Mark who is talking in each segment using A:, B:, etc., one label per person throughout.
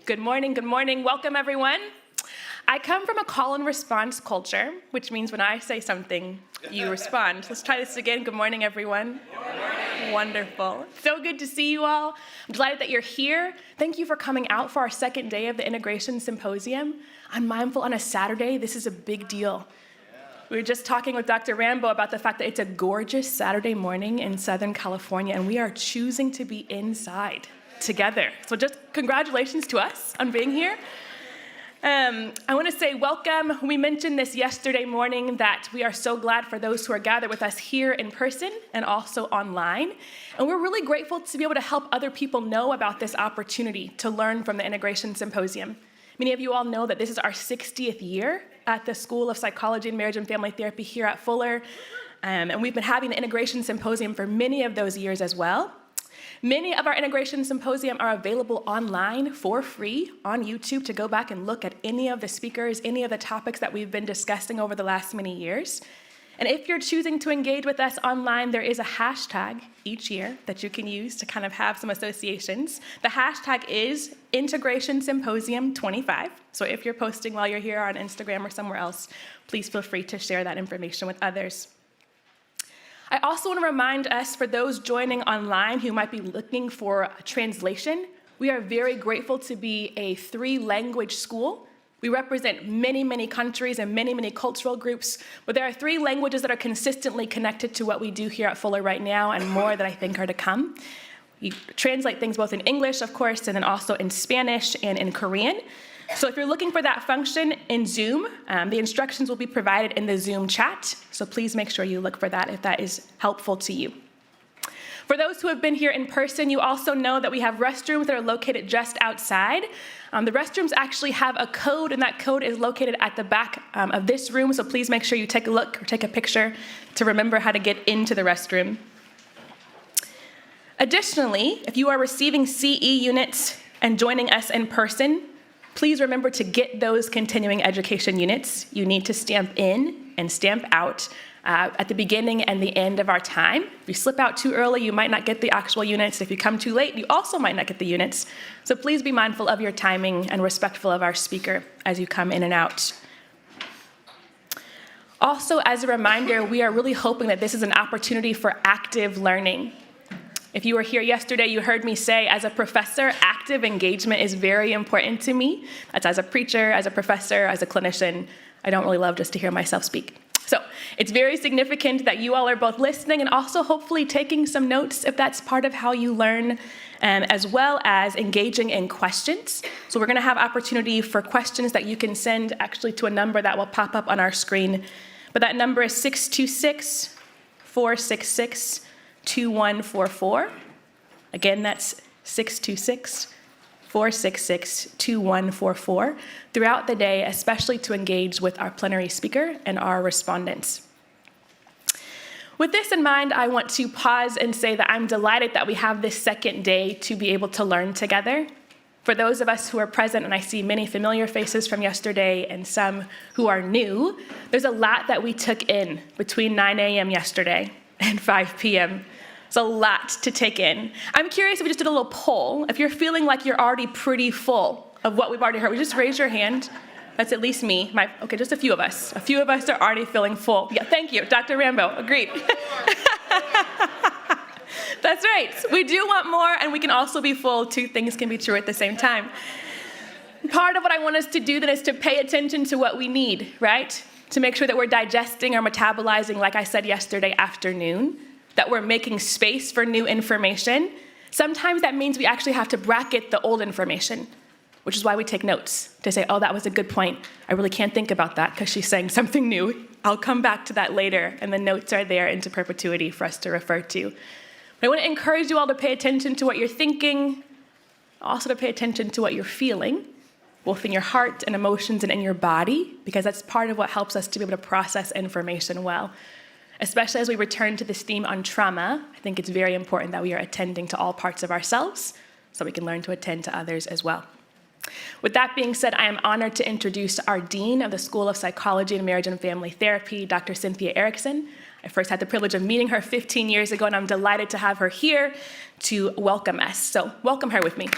A: Good morning, good morning. Welcome, everyone. I come from a call and response culture, which means when I say something, you respond. Let's try this again. Good morning, everyone. Good morning. Wonderful. So good to see you all. I'm delighted that you're here. Thank you for coming out for our second day of the Integration Symposium. I'm mindful on a Saturday, this is a big deal. We were just talking with Dr. Rambo about the fact that it's a gorgeous Saturday morning in Southern California, and we are choosing to be inside together. So just congratulations to us on being here. I want to say welcome. We mentioned this yesterday morning that we are so glad for those who are gathered with us here in person and also online. And we're really grateful to be able to help other people know about this opportunity to learn from the Integration Symposium. Many of you all know that this is our 60th year at the School of Psychology and Marriage and Family Therapy here at Fuller. And we've been having the Integration Symposium for many of those years as well. Many of our Integration Symposium are available online for free on YouTube to go back and look at any of the speakers, any of the topics that we've been discussing over the last many years. And if you're choosing to engage with us online, there is a hashtag each year that you can use to kind of have some associations. The hashtag is Integration Symposium 25. So if you're posting while you're here on Instagram or somewhere else, please feel free to share that information with others. I also want to remind us, for those joining online who might be looking for a translation, we are very grateful to be a 3-language school. We represent many, many countries and many, many cultural groups, but there are 3 languages that are consistently connected to what we do here at Fuller right now, and more that I think are to come. We translate things both in English, of course, and then also in Spanish and in Korean. So if you're looking for that function in Zoom, the instructions will be provided in the Zoom chat, so please make sure you look for that if that is helpful to you. For those who have been here in person, you also know that we have restrooms that are located just outside. The restrooms actually have a code, and that code is located at the back of this room, so please make sure you take a look or take a picture to remember how to get into the restroom. Additionally, if you are receiving CE units and joining us in person, please remember to get those continuing education units. You need to stamp in and stamp out at the beginning and the end of our time. If you slip out too early, you might not get the actual units. If you come too late, you also might not get the units. So please be mindful of your timing and respectful of our speaker as you come in and out. Also, as a reminder, we are really hoping that this is an opportunity for active learning. If you were here yesterday, you heard me say, as a professor, active engagement is very important to me. That's as a preacher, as a professor, as a clinician. I don't really love just to hear myself speak. So it's very significant that you all are both listening and also hopefully taking some notes if that's part of how you learn, as well as engaging in questions. So we're going to have opportunity for questions that you can send actually to a number that will pop up on our screen. But that number is 626-466-2144. Again, that's 626-466-2144 throughout the day, especially to engage with our plenary speaker and our respondents. With this in mind, I want to pause and say that I'm delighted that we have this second day to be able to learn together. For those of us who are present, and I see many familiar faces from yesterday and some who are new, there's a lot that we took in between 9 a.m. yesterday and 5 p.m. It's a lot to take in. I'm curious if we just did a little poll. If you're feeling like you're already pretty full of what we've already heard, would you just raise your hand? That's at least me. Okay, just a few of us. A few of us are already feeling full. Yeah, thank you, Dr. Rambo. Agreed. That's right. We do want more, and we can also be full. 2 things can be true at the same time. Part of what I want us to do then is to pay attention to what we need, right? To make sure that we're digesting or metabolizing, like I said yesterday afternoon, that we're making space for new information. Sometimes that means we actually have to bracket the old information, which is why we take notes to say, oh, that was a good point. I really can't think about that because she's saying something new. I'll come back to that later, and the notes are there into perpetuity for us to refer to. But I want to encourage you all to pay attention to what you're thinking, also to pay attention to what you're feeling, both in your heart and emotions and in your body, because that's part of what helps us to be able to process information well. Especially as we return to this theme on trauma, I think it's very important that we are attending to all parts of ourselves so we can learn to attend to others as well. With that being said, I am honored to introduce our Dean of the School of Psychology and Marriage and Family Therapy, Dr. Cynthia Erickson. I first had the privilege of meeting her 15 years ago, and I'm delighted to have her here to welcome us. So welcome her with me.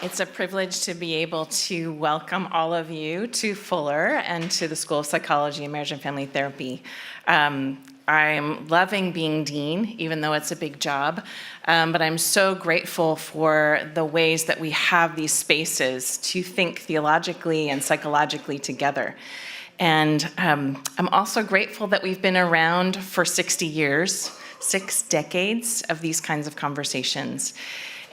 B: It's a privilege to be able to welcome all of you to Fuller and to the School of Psychology and Marriage and Family Therapy. I'm loving being dean, even though it's a big job, but I'm so grateful for the ways that we have these spaces to think theologically and psychologically together. And I'm also grateful that we've been around for 60 years, 6 decades of these kinds of conversations.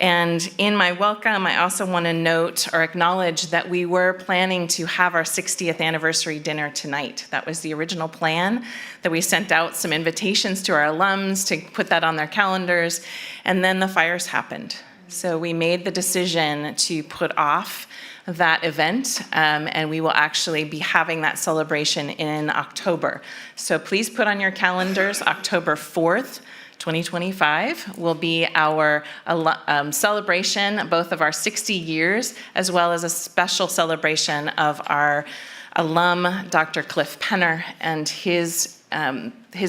B: And in my welcome, I also want to note or acknowledge that we were planning to have our 60th anniversary dinner tonight. That was the original plan, that we sent out some invitations to our alums to put that on their calendars, and then the fires happened. So we made the decision to put off that event, and we will actually be having that celebration in October. So please put on your calendars, October 4th, 2025 will be our celebration, both of our 60 years, as well as a special celebration of our alum, Dr. Cliff Penner, and his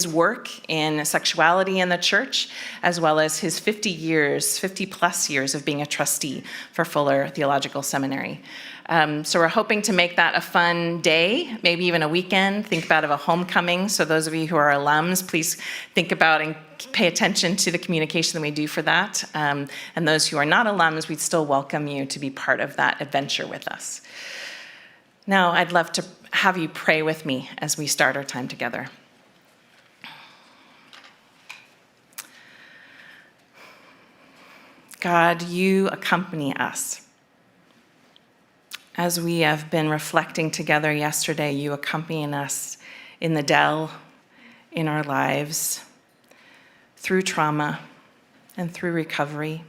B: work in sexuality in the church, as well as his 50 plus years of being a trustee for Fuller Theological Seminary. So we're hoping to make that a fun day, maybe even a weekend. Think about a homecoming. So those of you who are alums, please think about and pay attention to the communication that we do for that. And those who are not alums, we'd still welcome you to be part of that adventure with us. Now, I'd love to have you pray with me as we start our time together. God, you accompany us. As we have been reflecting together yesterday, you accompany us in the dell, in our lives, through trauma and through recovery.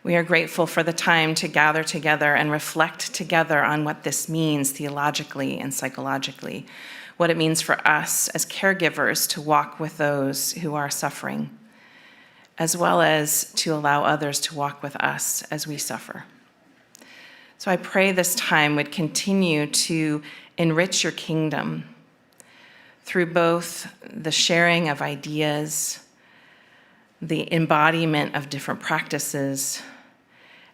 B: We are grateful for the time to gather together and reflect together on what this means theologically and psychologically, what it means for us as caregivers to walk with those who are suffering, as well as to allow others to walk with us as we suffer. So I pray this time would continue to enrich your kingdom through both the sharing of ideas, the embodiment of different practices,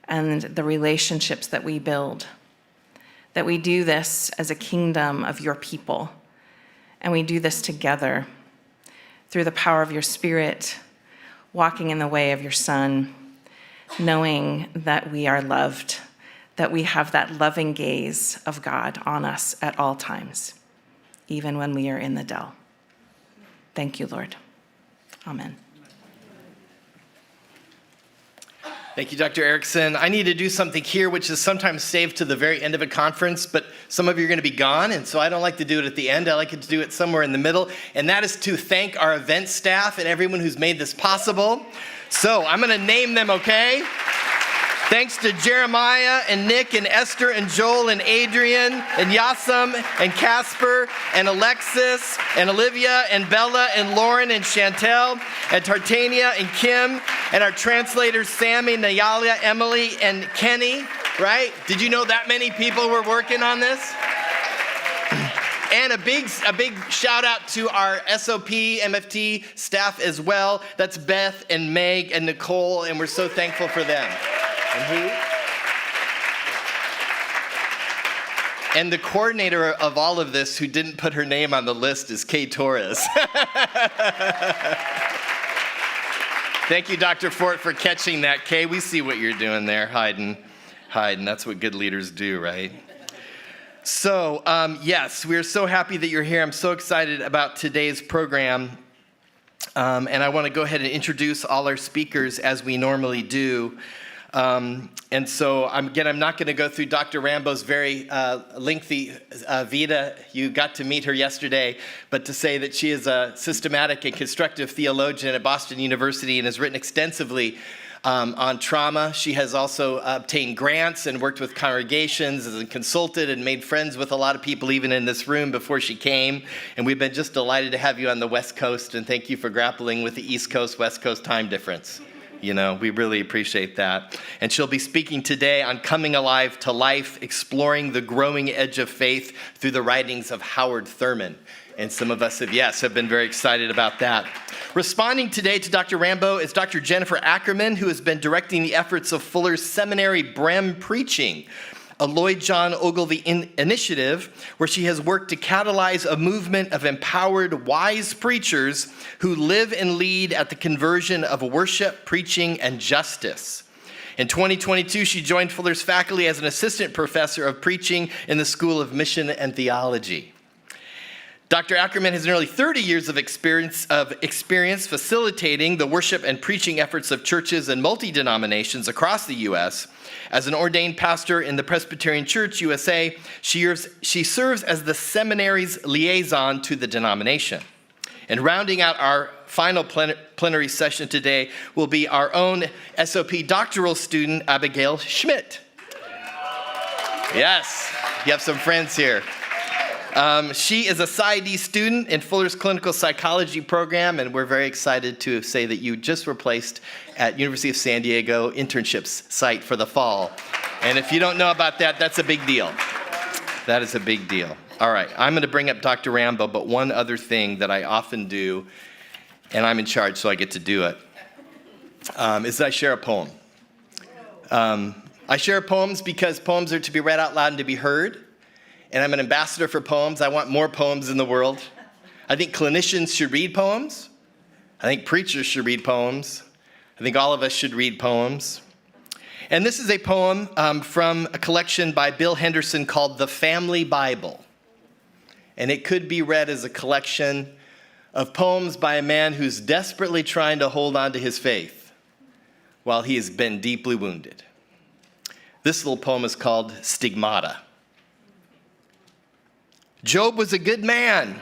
B: and the relationships that we build. That we do this as a kingdom of your people, and we do this together through the power of your Spirit, walking in the way of your Son, knowing that we are loved, that we have that loving gaze of God on us at all times, even when we are in the dell. Thank you, Lord. Amen.
C: Thank you, Dr. Erickson. I need to do something here, which is sometimes saved to the very end of a conference, but some of you are going to be gone, and so I don't like to do it at the end. I like to do it somewhere in the middle, and that is to thank our event staff and everyone who's made this possible. So I'm going to name them, okay? Thanks to Jeremiah and Nick and Esther and Joel and Adrian and Yasam and Casper and Alexis and Olivia and Bella and Lauren and Chantel and Tartania and Kim and our translators Sammy, Nayala, Emily, and Kenny, right? Did you know that many people were working on this? And a big shout out to our SOP, MFT staff as well. That's Beth and Meg and Nicole, and we're so thankful for them. And who? And the coordinator of all of this, who didn't put her name on the list, is Kay Torres. Thank you, Dr. Fort, for catching that. Kay, we see what you're doing there, hiding. That's what good leaders do, right? So, yes, we're so happy that you're here. I'm so excited about today's program. And I want to go ahead and introduce all our speakers as we normally do. And so, I'm not going to go through Dr. Rambo's very lengthy vita. You got to meet her yesterday, but to say that she is a systematic and constructive theologian at Boston University and has written extensively on trauma. She has also obtained grants and worked with congregations and consulted and made friends with a lot of people even in this room before she came. And we've been just delighted to have you on the West Coast, and thank you for grappling with the East Coast, West Coast time difference. You know, we really appreciate that. And she'll be speaking today on coming alive to life, exploring the growing edge of faith through the writings of Howard Thurman. And some of us have been very excited about that. Responding today to Dr. Rambo is Dr. Jennifer Ackerman, who has been directing the efforts of Fuller's Seminary Brehm Preaching, a Lloyd John Ogilvie Initiative, where she has worked to catalyze a movement of empowered, wise preachers who live and lead at the conversion of worship, preaching, and justice. In 2022, she joined Fuller's faculty as an assistant professor of preaching in the School of Mission and Theology. Dr. Ackerman has nearly 30 years of experience facilitating the worship and preaching efforts of churches and multi-denominations across the U.S. As an ordained pastor in the Presbyterian Church USA, she serves as the seminary's liaison to the denomination. And rounding out our final plenary session today will be our own SOP doctoral student, Abigail Schmidt. Yes, you have some friends here. She is a PsyD student in Fuller's clinical psychology program, and we're very excited to say that you just were placed at University of San Diego internships site for the fall. And if you don't know about that, that's a big deal. That is a big deal. All right, I'm going to bring up Dr. Rambo, but one other thing that I often do, and I'm in charge, so I get to do it, is that I share a poem. I share poems because poems are to be read out loud and to be heard. And I'm an ambassador for poems. I want more poems in the world. I think clinicians should read poems. I think preachers should read poems. I think all of us should read poems. And this is a poem from a collection by Bill Henderson called The Family Bible. And it could be read as a collection of poems by a man who's desperately trying to hold on to his faith while he has been deeply wounded. This little poem is called Stigmata. Job was a good man,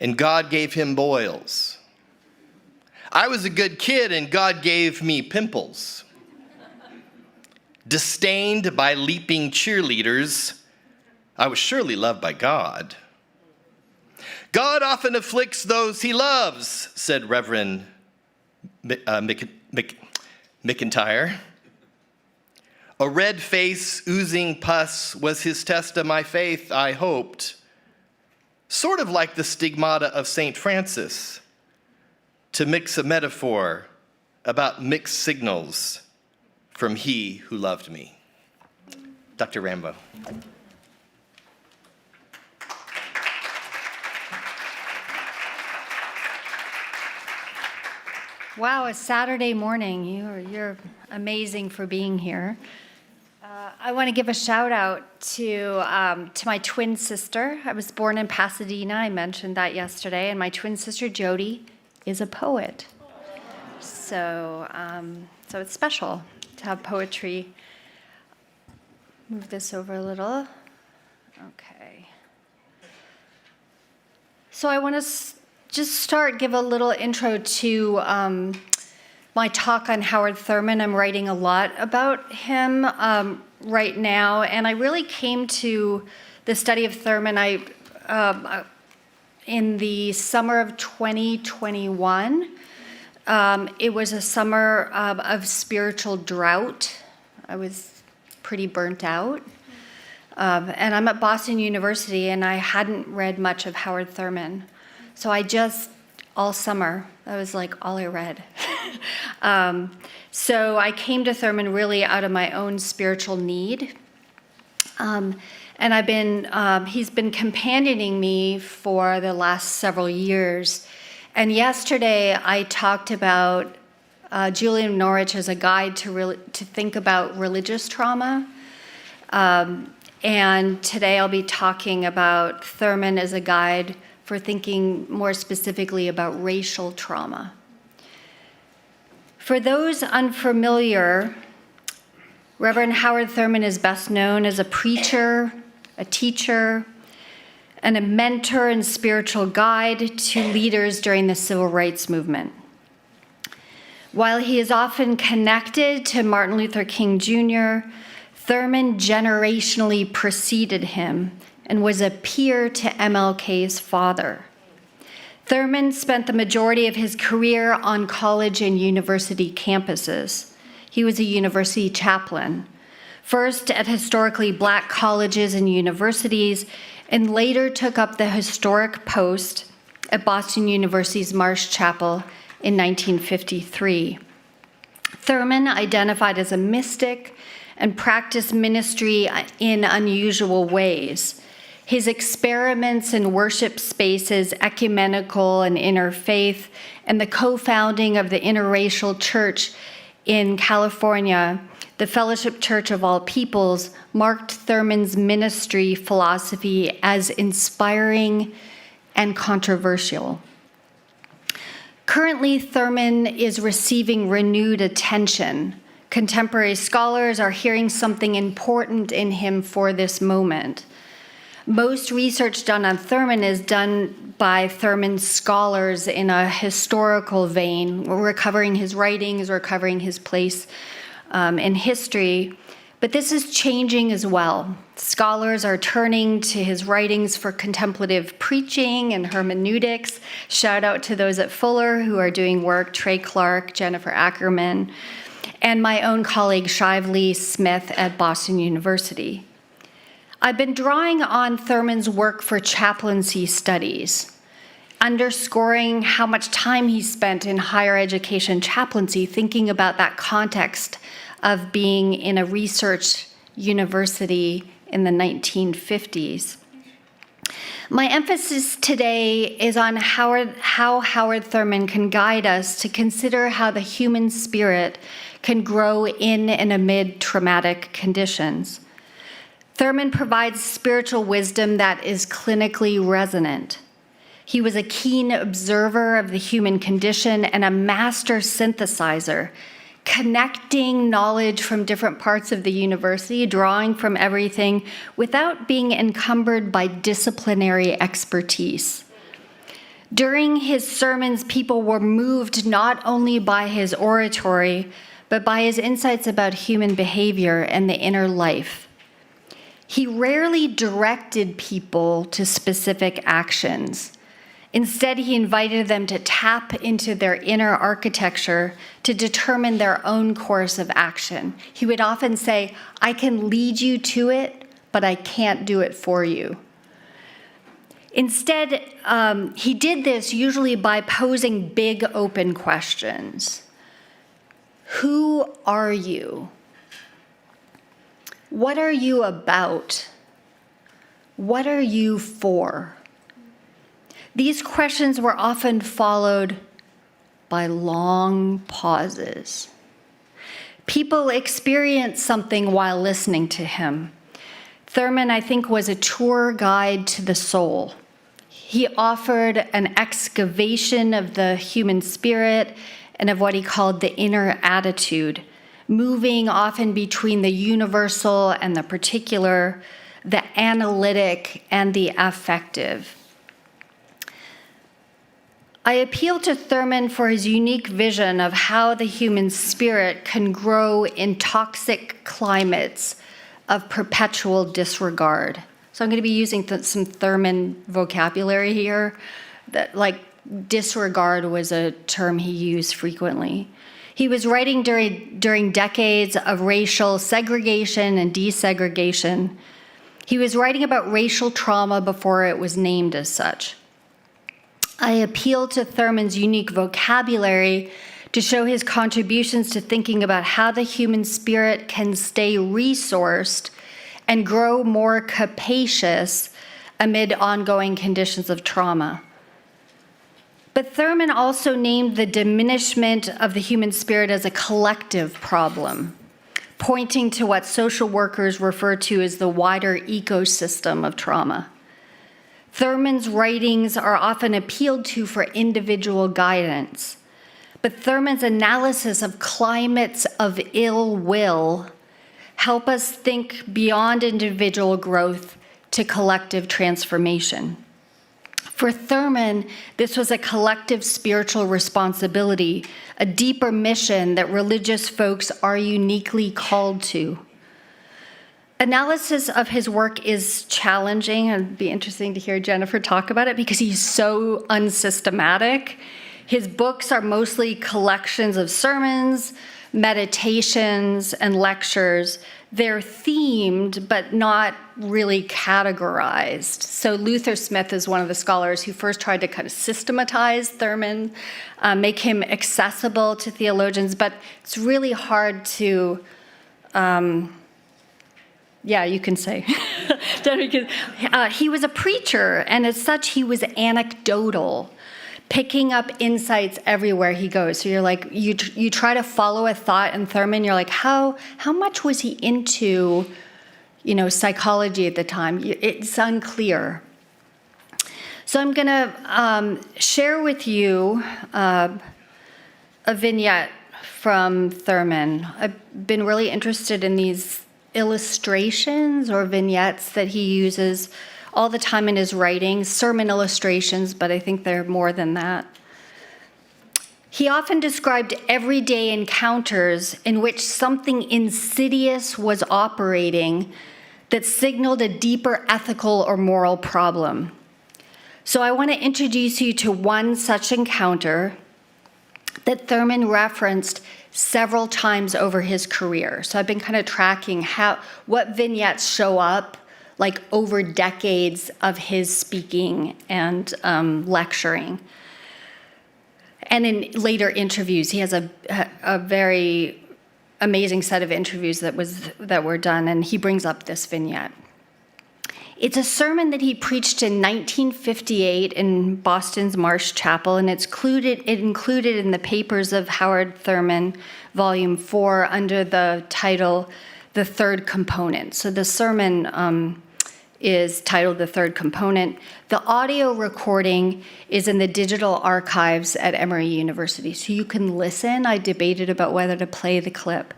C: and God gave him boils. I was a good kid, and God gave me pimples. Disdained by leaping cheerleaders, I was surely loved by God. God often afflicts those he loves, said Reverend McIntyre. A red face oozing pus was his test of my faith, I hoped. Sort of like the stigmata of St. Francis, to mix a metaphor about mixed signals from he who loved me. Dr. Rambo.
D: Wow, a Saturday morning. You're amazing for being here. I want to give a shout out to my twin sister. I was born in Pasadena. I mentioned that yesterday. And my twin sister, Jody, is a poet. So it's special to have poetry. Move this over a little. Okay. So I want to just give a little intro to my talk on Howard Thurman. I'm writing a lot about him right now, and I really came to the study of Thurman in the summer of 2021. It was a summer of spiritual drought. I was pretty burnt out. And I'm at Boston University, and I hadn't read much of Howard Thurman. So all summer, that was like all I read. So I came to Thurman really out of my own spiritual need. And he's been companioning me for the last several years. And yesterday I talked about Julian Norwich as a guide to think about religious trauma. And today I'll be talking about Thurman as a guide for thinking more specifically about racial trauma. For those unfamiliar, Reverend Howard Thurman is best known as a preacher, a teacher, and a mentor and spiritual guide to leaders during the civil rights movement. While he is often connected to Martin Luther King Jr., Thurman generationally preceded him and was a peer to MLK's father. Thurman spent the majority of his career on college and university campuses. He was a university chaplain, first at historically Black colleges and universities, and later took up the historic post at Boston University's Marsh Chapel in 1953. Thurman identified as a mystic and practiced ministry in unusual ways. His experiments in worship spaces, ecumenical and interfaith, and the co-founding of the interracial church in California, the Fellowship Church of All Peoples, marked Thurman's ministry philosophy as inspiring and controversial. Currently, Thurman is receiving renewed attention. Contemporary scholars are hearing something important in him for this moment. Most research done on Thurman is done by Thurman scholars in a historical vein, recovering his writings, recovering his place in history. But this is changing as well. Scholars are turning to his writings for contemplative preaching and hermeneutics. Shout out to those at Fuller who are doing work, Trey Clark, Jennifer Ackerman, and my own colleague Shively Smith at Boston University. I've been drawing on Thurman's work for chaplaincy studies, underscoring how much time he spent in higher education chaplaincy, thinking about that context of being in a research university in the 1950s. My emphasis today is on how Howard Thurman can guide us to consider how the human spirit can grow in and amid traumatic conditions. Thurman provides spiritual wisdom that is clinically resonant. He was a keen observer of the human condition and a master synthesizer, connecting knowledge from different parts of the university, drawing from everything without being encumbered by disciplinary expertise. During his sermons, people were moved not only by his oratory, but by his insights about human behavior and the inner life. He rarely directed people to specific actions. Instead, he invited them to tap into their inner architecture to determine their own course of action. He would often say, I can lead you to it, but I can't do it for you. Instead, he did this usually by posing big open questions. Who are you? What are you about? What are you for? These questions were often followed by long pauses. People experienced something while listening to him. Thurman, I think, was a tour guide to the soul. He offered an excavation of the human spirit and of what he called the inner attitude, moving often between the universal and the particular, the analytic and the affective. I appeal to Thurman for his unique vision of how the human spirit can grow in toxic climates of perpetual disregard. So I'm going to be using some Thurman vocabulary here. That, like, disregard was a term he used frequently. He was writing during decades of racial segregation and desegregation. He was writing about racial trauma before it was named as such. I appeal to Thurman's unique vocabulary to show his contributions to thinking about how the human spirit can stay resourced and grow more capacious amid ongoing conditions of trauma. But Thurman also named the diminishment of the human spirit as a collective problem, pointing to what social workers refer to as the wider ecosystem of trauma. Thurman's writings are often appealed to for individual guidance, but Thurman's analysis of climates of ill will help us think beyond individual growth to collective transformation. For Thurman, this was a collective spiritual responsibility, a deeper mission that religious folks are uniquely called to. Analysis of his work is challenging. It'd be interesting to hear Jennifer talk about it because he's so unsystematic. His books are mostly collections of sermons, meditations, and lectures they're themed but not really categorized. So Luther Smith is one of the scholars who first tried to kind of systematize Thurman, make him accessible to theologians, but it's really hard to, you can say. He was a preacher, and as such, he was anecdotal, picking up insights everywhere he goes. So you're like, you try to follow a thought in Thurman, you're like, how much was he into, psychology at the time? It's unclear. So I'm going to share with you a vignette from Thurman. I've been really interested in these illustrations or vignettes that he uses all the time in his writings, sermon illustrations, but I think they're more than that. He often described everyday encounters in which something insidious was operating that signaled a deeper ethical or moral problem. So I want to introduce you to one such encounter that Thurman referenced several times over his career. So I've been kind of tracking what vignettes show up like over decades of his speaking and lecturing. And in later interviews, he has a very amazing set of interviews that were done, and he brings up this vignette. It's a sermon that he preached in 1958 in Boston's Marsh Chapel, and it included in the papers of Howard Thurman, Volume 4, under the title, The Third Component. So the sermon is titled The Third Component. The audio recording is in the digital archives at Emory University, so you can listen. I debated about whether to play the clip.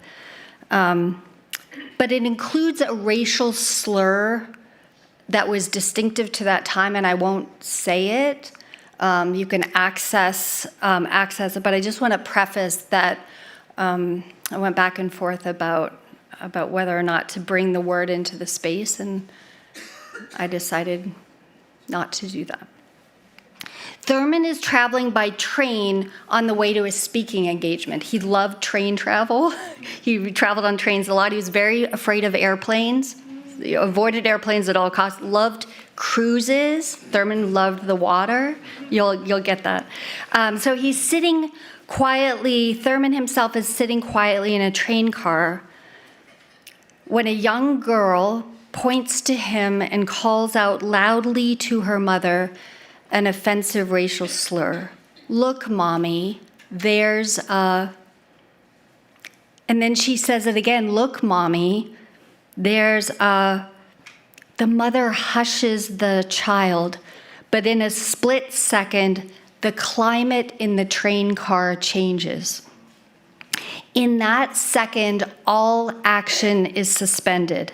D: But it includes a racial slur that was distinctive to that time, and I won't say it. You can access it, but I just want to preface that I went back and forth about whether or not to bring the word into the space, and I decided not to do that. Thurman is traveling by train on the way to his speaking engagement. He loved train travel. He traveled on trains a lot. He was very afraid of airplanes. He avoided airplanes at all costs. Loved cruises. Thurman loved the water. You'll get that. So he's sitting quietly. Thurman himself is sitting quietly in a train car when a young girl points to him and calls out loudly to her mother an offensive racial slur. "Look, Mommy, there's a..." And then she says it again, "Look, Mommy, there's a..." The mother hushes the child, but in a split second, the climate in the train car changes. In that second, all action is suspended.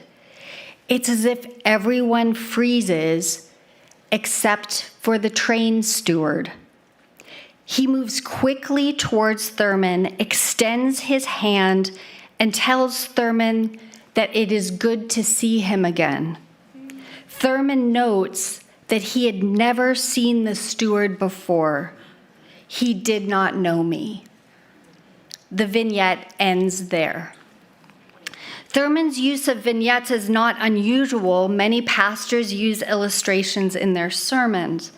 D: It's as if everyone freezes except for the train steward. He moves quickly towards Thurman, extends his hand, and tells Thurman that it is good to see him again. Thurman notes that he had never seen the steward before. He did not know me. The vignette ends there. Thurman's use of vignettes is not unusual. Many pastors use illustrations in their sermons.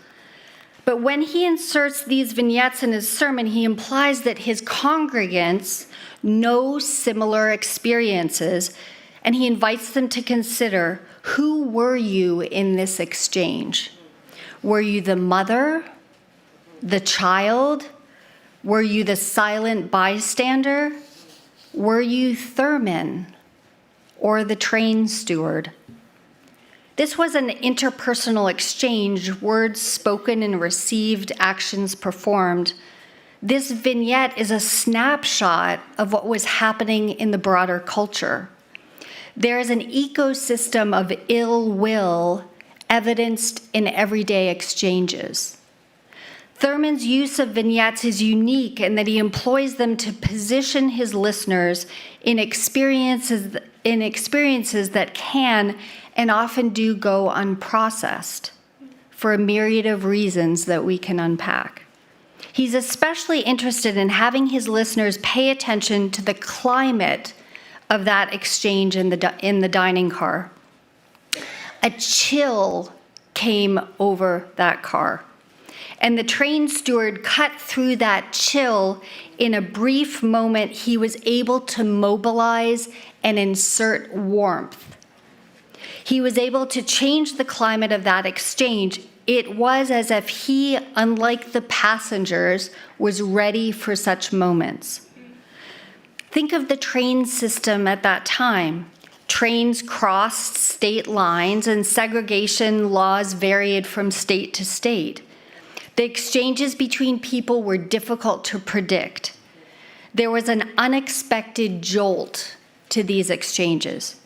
D: But when he inserts these vignettes in his sermon, he implies that his congregants know similar experiences, and he invites them to consider, who were you in this exchange? Were you the mother, the child? Were you the silent bystander? Were you Thurman or the train steward? This was an interpersonal exchange, words spoken and received, actions performed. This vignette is a snapshot of what was happening in the broader culture. There is an ecosystem of ill will evidenced in everyday exchanges. Thurman's use of vignettes is unique in that he employs them to position his listeners in experiences that can and often do go unprocessed for a myriad of reasons that we can unpack. He's especially interested in having his listeners pay attention to the climate of that exchange in the dining car. A chill came over that car. And the train steward cut through that chill. In a brief moment, he was able to mobilize and insert warmth. He was able to change the climate of that exchange. It was as if he, unlike the passengers, was ready for such moments. Think of the train system at that time. Trains crossed state lines, and segregation laws varied from state to state. The exchanges between people were difficult to predict. There was an unexpected jolt to these exchanges.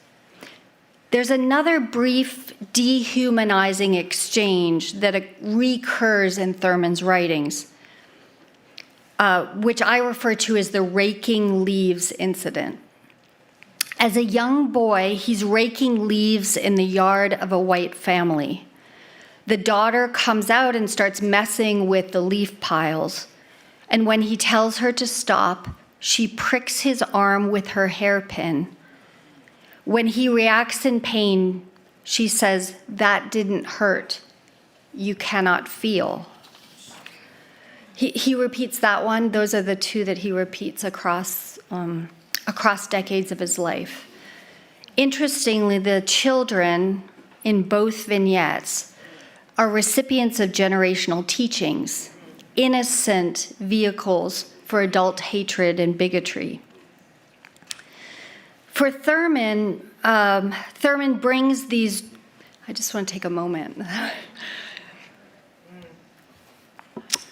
D: There's another brief dehumanizing exchange that recurs in Thurman's writings, which I refer to as the raking leaves incident. As a young boy, he's raking leaves in the yard of a white family. The daughter comes out and starts messing with the leaf piles. And when he tells her to stop, she pricks his arm with her hairpin. When he reacts in pain, she says, "That didn't hurt. You cannot feel." He repeats that one. Those are the two that he repeats across decades of his life. Interestingly, the children in both vignettes are recipients of generational teachings, innocent vehicles for adult hatred and bigotry. For Thurman, Thurman brings these, I just want to take a moment.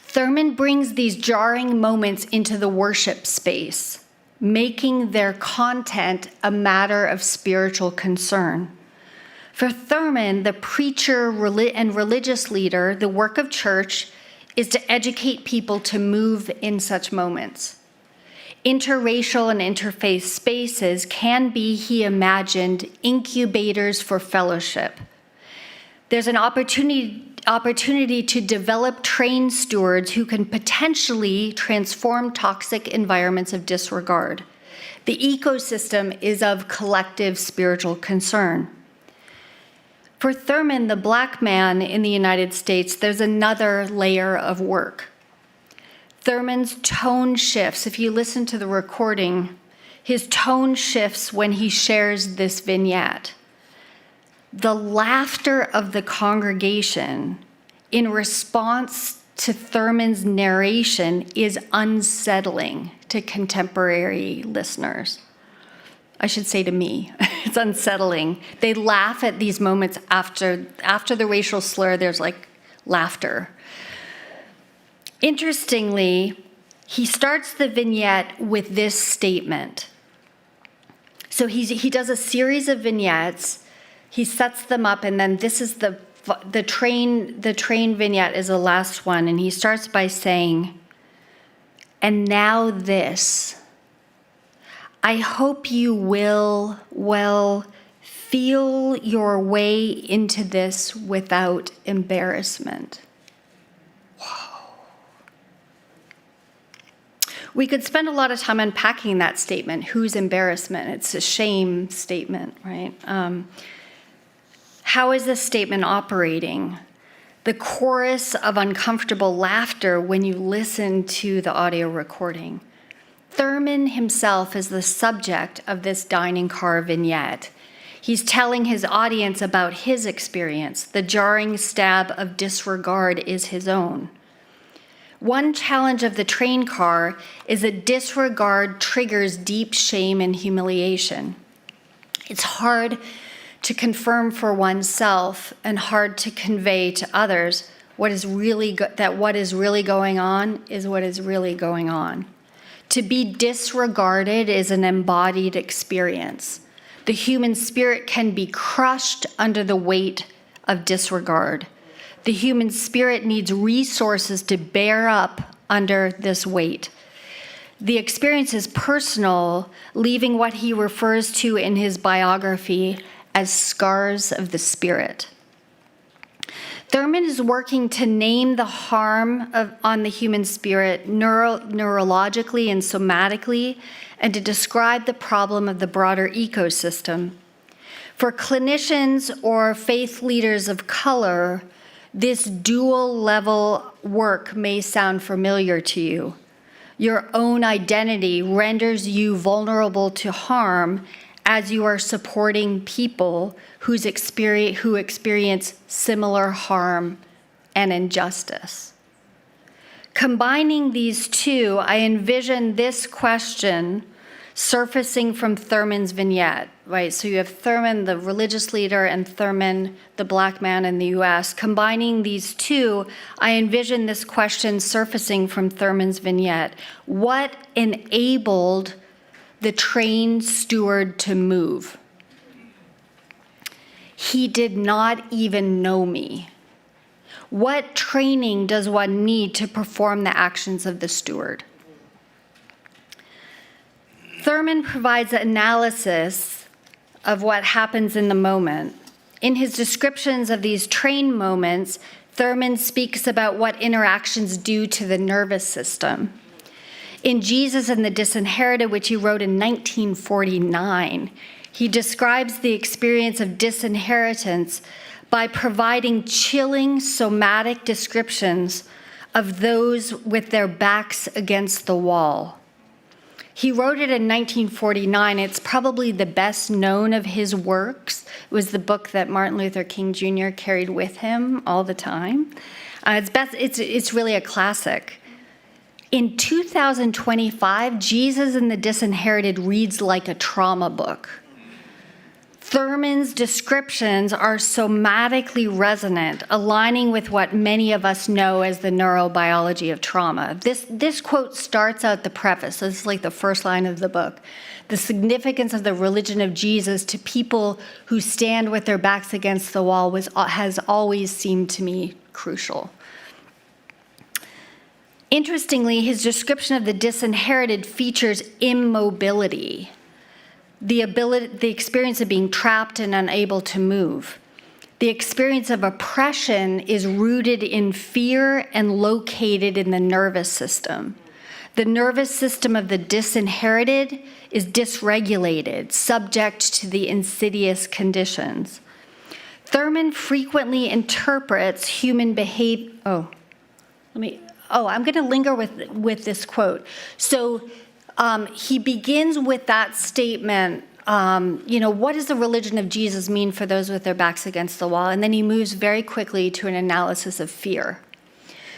D: Thurman brings these jarring moments into the worship space, making their content a matter of spiritual concern. For Thurman, the preacher and religious leader, the work of church is to educate people to move in such moments. Interracial and interfaith spaces can be, he imagined, incubators for fellowship. There's an opportunity to develop trained stewards who can potentially transform toxic environments of disregard. The ecosystem is of collective spiritual concern. For Thurman, the Black man in the United States, there's another layer of work. Thurman's tone shifts. If you listen to the recording, his tone shifts when he shares this vignette. The laughter of the congregation in response to Thurman's narration is unsettling to contemporary listeners. I should say to me, it's unsettling. They laugh at these moments after the racial slur, there's like laughter. Interestingly, he starts the vignette with this statement. So he does a series of vignettes, he sets them up, and then this is the train vignette is the last one, and he starts by saying, "And now this. I hope you will, feel your way into this without embarrassment." Wow. We could spend a lot of time unpacking that statement. Whose embarrassment? It's a shame statement, right? How is this statement operating? The chorus of uncomfortable laughter when you listen to the audio recording. Thurman himself is the subject of this dining car vignette. He's telling his audience about his experience. The jarring stab of disregard is his own. One challenge of the train car is that disregard triggers deep shame and humiliation. It's hard to confirm for oneself and hard to convey to others what is really going on is what is really going on. To be disregarded is an embodied experience. The human spirit can be crushed under the weight of disregard. The human spirit needs resources to bear up under this weight. The experience is personal, leaving what he refers to in his biography as scars of the spirit. Thurman is working to name the harm on the human spirit neurologically and somatically, and to describe the problem of the broader ecosystem. For clinicians or faith leaders of color, this dual-level work may sound familiar to you. Your own identity renders you vulnerable to harm as you are supporting people who experience similar harm and injustice. Combining these two, I envision this question surfacing from Thurman's vignette, right? So you have Thurman, the religious leader, and Thurman, the black man in the US. Combining these two, I envision this question surfacing from Thurman's vignette. What enabled the trained steward to move? He did not even know me. What training does one need to perform the actions of the steward? Thurman provides an analysis of what happens in the moment. In his descriptions of these trained moments, Thurman speaks about what interactions do to the nervous system. In Jesus and the Disinherited, which he wrote in 1949, he describes the experience of disinheritance by providing chilling somatic descriptions of those with their backs against the wall. He wrote it in 1949. It's probably the best known of his works. It was the book that Martin Luther King Jr. carried with him all the time. It's really a classic. In 2025, Jesus and the Disinherited reads like a trauma book. Thurman's descriptions are somatically resonant, aligning with what many of us know as the neurobiology of trauma. This quote starts out the preface. This is like the first line of the book. The significance of the religion of Jesus to people who stand with their backs against the wall has always seemed to me crucial. Interestingly, his description of the disinherited features immobility, the experience of being trapped and unable to move. The experience of oppression is rooted in fear and located in the nervous system. The nervous system of the disinherited is dysregulated, subject to the insidious conditions. Thurman frequently interprets human behavior. I'm going to linger with this quote. So he begins with that statement, what does the religion of Jesus mean for those with their backs against the wall? And then he moves very quickly to an analysis of fear.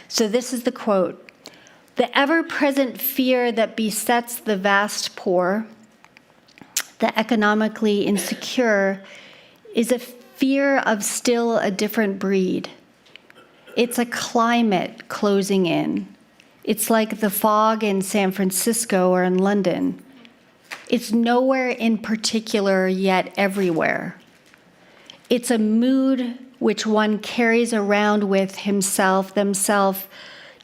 D: So this is the quote. The ever-present fear that besets the vast poor, the economically insecure, is a fear of still a different breed. It's a climate closing in. It's like the fog in San Francisco or in London. It's nowhere in particular, yet everywhere. It's a mood which one carries around with themselves,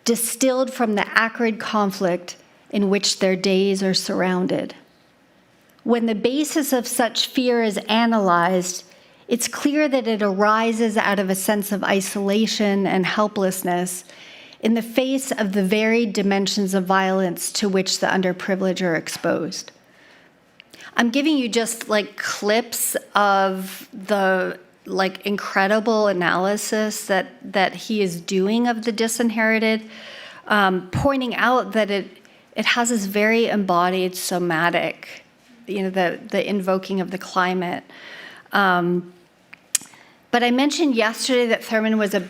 D: distilled from the acrid conflict in which their days are surrounded. When the basis of such fear is analyzed, it's clear that it arises out of a sense of isolation and helplessness in the face of the varied dimensions of violence to which the underprivileged are exposed. I'm giving you just clips of the incredible analysis that he is doing of the disinherited, pointing out that it has this very embodied somatic, the invoking of the climate. But I mentioned yesterday that Thurman was a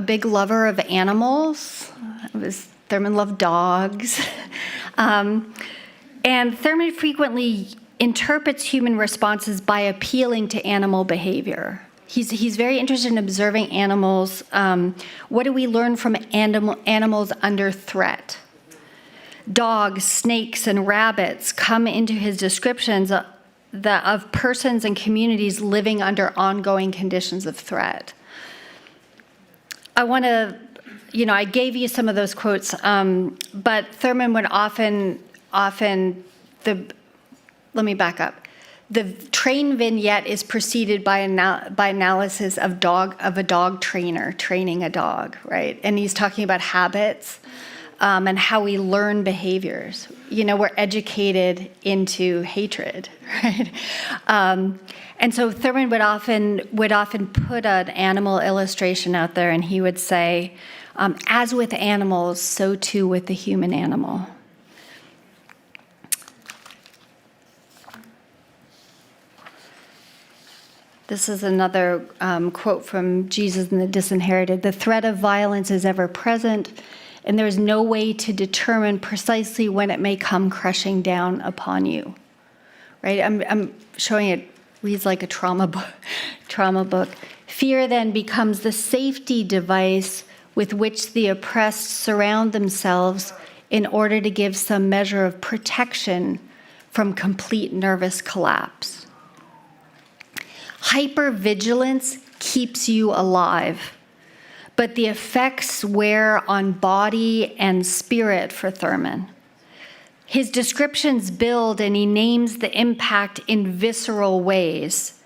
D: big lover of animals. Thurman loved dogs. And Thurman frequently interprets human responses by appealing to animal behavior. He's very interested in observing animals. What do we learn from animals under threat? Dogs, snakes, and rabbits come into his descriptions of persons and communities living under ongoing conditions of threat. I want to, I gave you some of those quotes, but Thurman would often, let me back up. The train vignette is preceded by analysis of a dog trainer training a dog, right? And he's talking about habits and how we learn behaviors. We're educated into hatred, right? And so Thurman would often put an animal illustration out there, and he would say, as with animals, so too with the human animal. This is another quote from Jesus and the Disinherited. The threat of violence is ever present, and there is no way to determine precisely when it may come crushing down upon you. Right? I'm showing it reads like a trauma book. Fear then becomes the safety device with which the oppressed surround themselves in order to give some measure of protection from complete nervous collapse. Hypervigilance keeps you alive, but the effects wear on body and spirit for Thurman. His descriptions build, and he names the impact in visceral ways.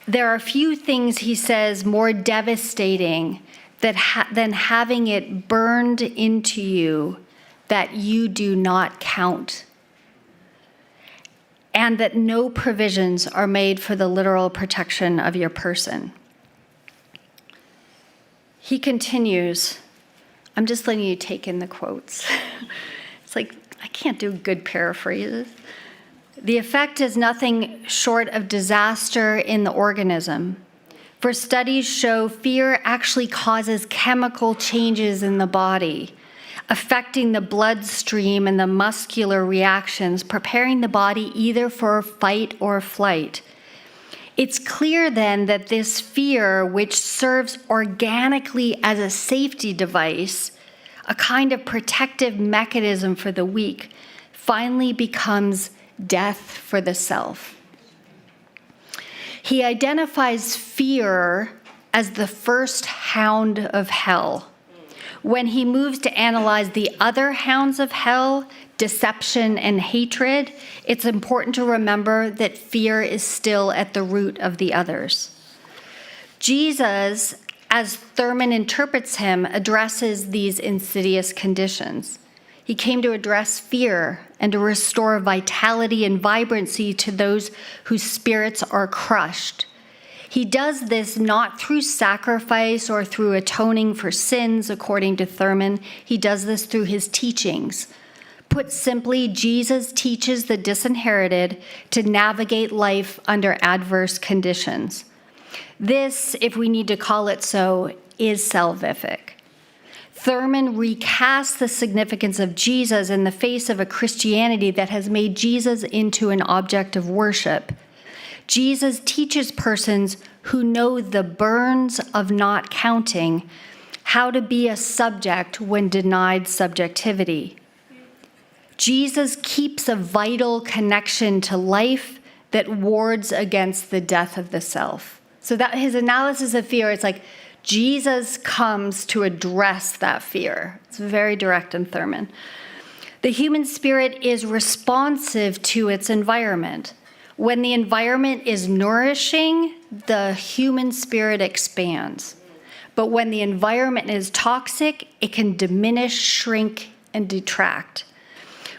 D: There are few things, he says, more devastating than having it burned into you that you do not count, and that no provisions are made for the literal protection of your person. He continues, I'm just letting you take in the quotes. It's like, I can't do good paraphrases. The effect is nothing short of disaster in the organism. For studies show fear actually causes chemical changes in the body, affecting the bloodstream and the muscular reactions, preparing the body either for fight or flight. It's clear then that this fear, which serves organically as a safety device, a kind of protective mechanism for the weak, finally becomes death for the self. He identifies fear as the first hound of hell. When he moves to analyze the other hounds of hell, deception and hatred, it's important to remember that fear is still at the root of the others. Jesus, as Thurman interprets him, addresses these insidious conditions. He came to address fear and to restore vitality and vibrancy to those whose spirits are crushed. He does this not through sacrifice or through atoning for sins, according to Thurman. He does this through his teachings. Put simply, Jesus teaches the disinherited to navigate life under adverse conditions. This, if we need to call it so, is salvific. Thurman recasts the significance of Jesus in the face of a Christianity that has made Jesus into an object of worship. Jesus teaches persons who know the burns of not counting how to be a subject when denied subjectivity. Jesus keeps a vital connection to life that wards against the death of the self. So that his analysis of fear, it's like Jesus comes to address that fear. It's very direct in Thurman. The human spirit is responsive to its environment. When the environment is nourishing, the human spirit expands. But when the environment is toxic, it can diminish, shrink, and detract.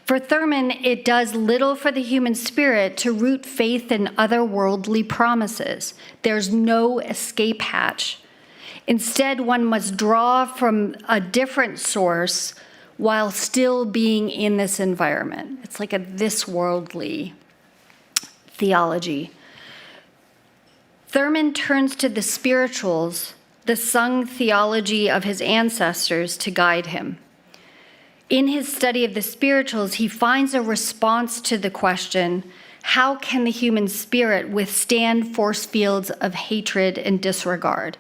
D: For Thurman, it does little for the human spirit to root faith in otherworldly promises. There's no escape hatch. Instead, one must draw from a different source while still being in this environment. It's like a this-worldly theology. Thurman turns to the spirituals, the sung theology of his ancestors, to guide him. In his study of the spirituals, he finds a response to the question, how can the human spirit withstand force fields of hatred and disregard?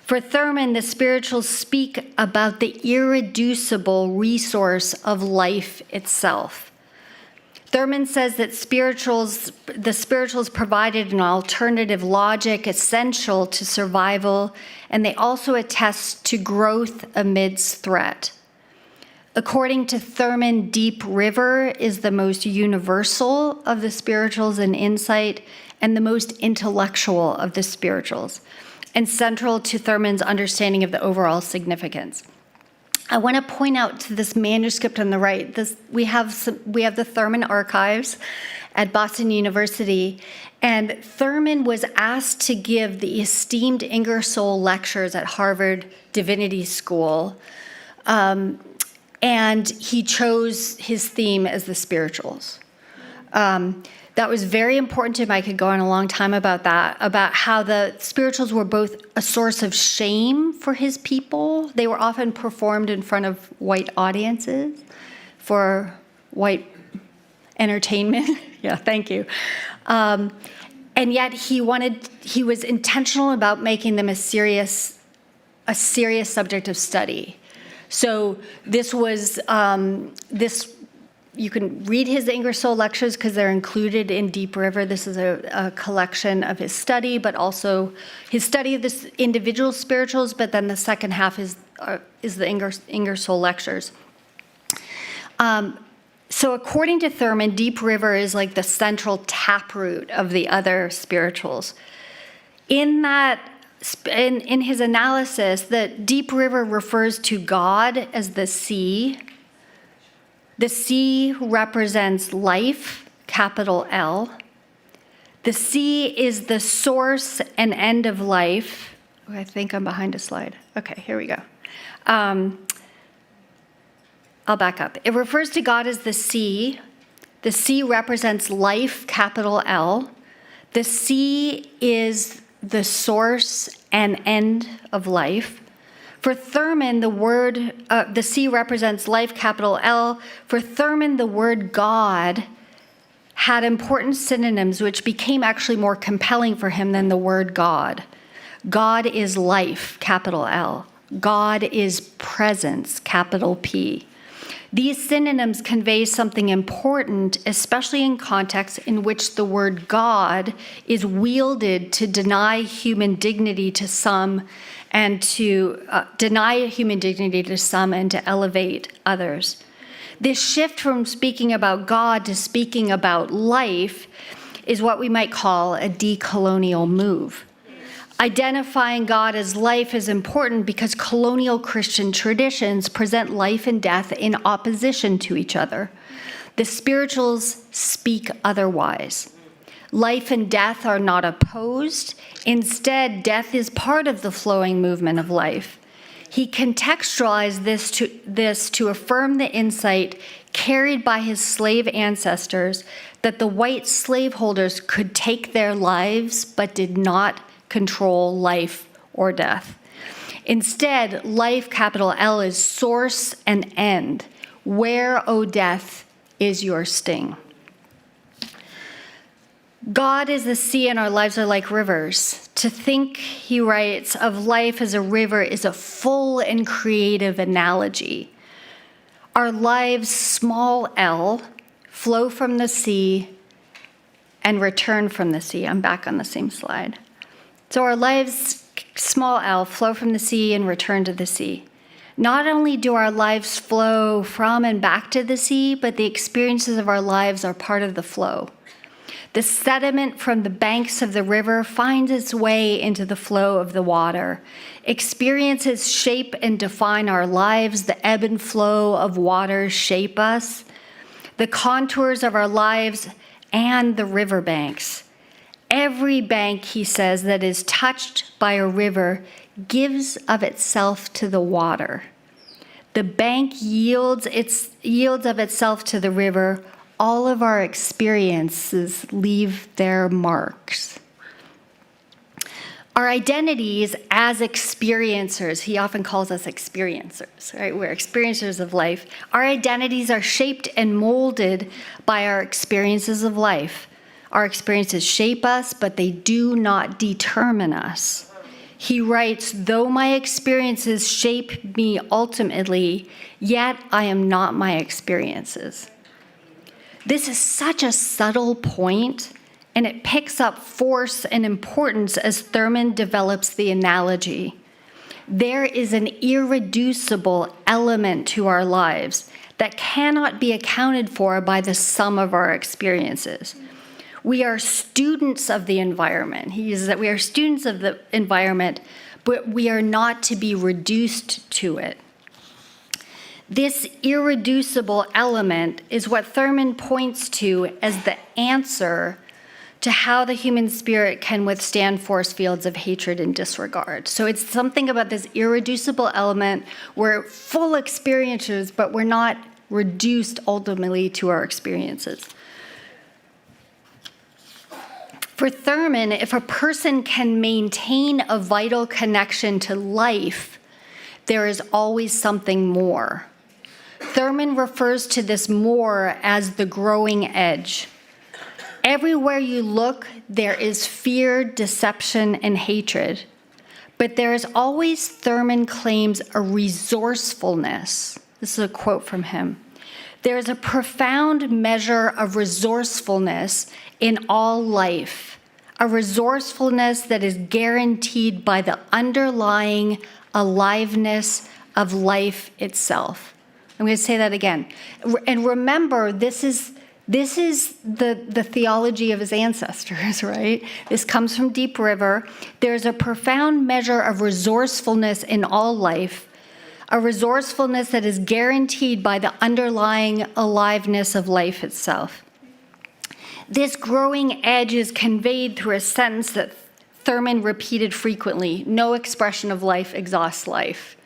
D: For Thurman, the spirituals speak about the irreducible resource of life itself. Thurman says that the spirituals provided an alternative logic essential to survival, and they also attest to growth amidst threat. According to Thurman, Deep River is the most universal of the spirituals in insight and the most intellectual of the spirituals, and central to Thurman's understanding of the overall significance. I want to point out to this manuscript on the right, we have the Thurman archives at Boston University, and Thurman was asked to give the esteemed Ingersoll lectures at Harvard Divinity School, and he chose his theme as the spirituals. That was very important to him. I could go on a long time about that, about how the spirituals were both a source of shame for his people. They were often performed in front of white audiences for white entertainment. Yeah, thank you. And yet he was intentional about making them a serious subject of study. So this was, you can read his Ingersoll lectures because they're included in Deep River. This is a collection of his study, but also his study of the individual spirituals, but then the second half is the Ingersoll lectures. So according to Thurman, Deep River is like the central taproot of the other spirituals. In his analysis, the Deep River refers to God as the sea. The sea represents life, capital L. The sea is the source and end of life. Oh, I think I'm behind a slide. Okay, here we go. I'll back up. It refers to God as the sea. The sea represents life, capital L. The sea is the source and end of life. For Thurman, the sea represents life, capital L. For Thurman, the word God had important synonyms which became actually more compelling for him than the word God. God is life, capital L. God is presence, capital P. These synonyms convey something important, especially in contexts in which the word God is wielded to deny human dignity to some and to elevate others. This shift from speaking about God to speaking about life is what we might call a decolonial move. Identifying God as life is important because colonial Christian traditions present life and death in opposition to each other. The spirituals speak otherwise. Life and death are not opposed. Instead, death is part of the flowing movement of life. He contextualized this to affirm the insight carried by his slave ancestors that the white slaveholders could take their lives but did not control life or death. Instead, life, capital L, is source and end. Where, O death, is your sting? God is the sea and our lives are like rivers. To think, he writes, of life as a river is a full and creative analogy. Our lives, small l, flow from the sea and return from the sea. I'm back on the same slide. So our lives, small l, flow from the sea and return to the sea. Not only do our lives flow from and back to the sea, but the experiences of our lives are part of the flow. The sediment from the banks of the river finds its way into the flow of the water. Experiences shape and define our lives. The ebb and flow of water shape us. The contours of our lives and the riverbanks. Every bank, he says, that is touched by a river gives of itself to the water. The bank yields of itself to the river. All of our experiences leave their marks. Our identities as experiencers, he often calls us experiencers, right? We're experiencers of life. Our identities are shaped and molded by our experiences of life. Our experiences shape us, but they do not determine us. He writes, though my experiences shape me ultimately, yet I am not my experiences. This is such a subtle point, and it picks up force and importance as Thurman develops the analogy. there is an irreducible element to our lives that cannot be accounted for by the sum of our experiences. We are students of the environment. He uses that we are students of the environment, but we are not to be reduced to it. This irreducible element is what Thurman points to as the answer to how the human spirit can withstand force fields of hatred and disregard. So it's something about this irreducible element. We're full experiences, but we're not reduced ultimately to our experiences. For Thurman, if a person can maintain a vital connection to life, there is always something more. Thurman refers to this more as the growing edge. Everywhere you look, there is fear, deception, and hatred. But there is always, Thurman claims, a resourcefulness. This is a quote from him. There is a profound measure of resourcefulness in all life, a resourcefulness that is guaranteed by the underlying aliveness of life itself. I'm going to say that again. And remember, this is the theology of his ancestors, right? This comes from Deep River. There's a profound measure of resourcefulness in all life, a resourcefulness that is guaranteed by the underlying aliveness of life itself. This growing edge is conveyed through a sentence that Thurman repeated frequently: no expression of life exhausts life.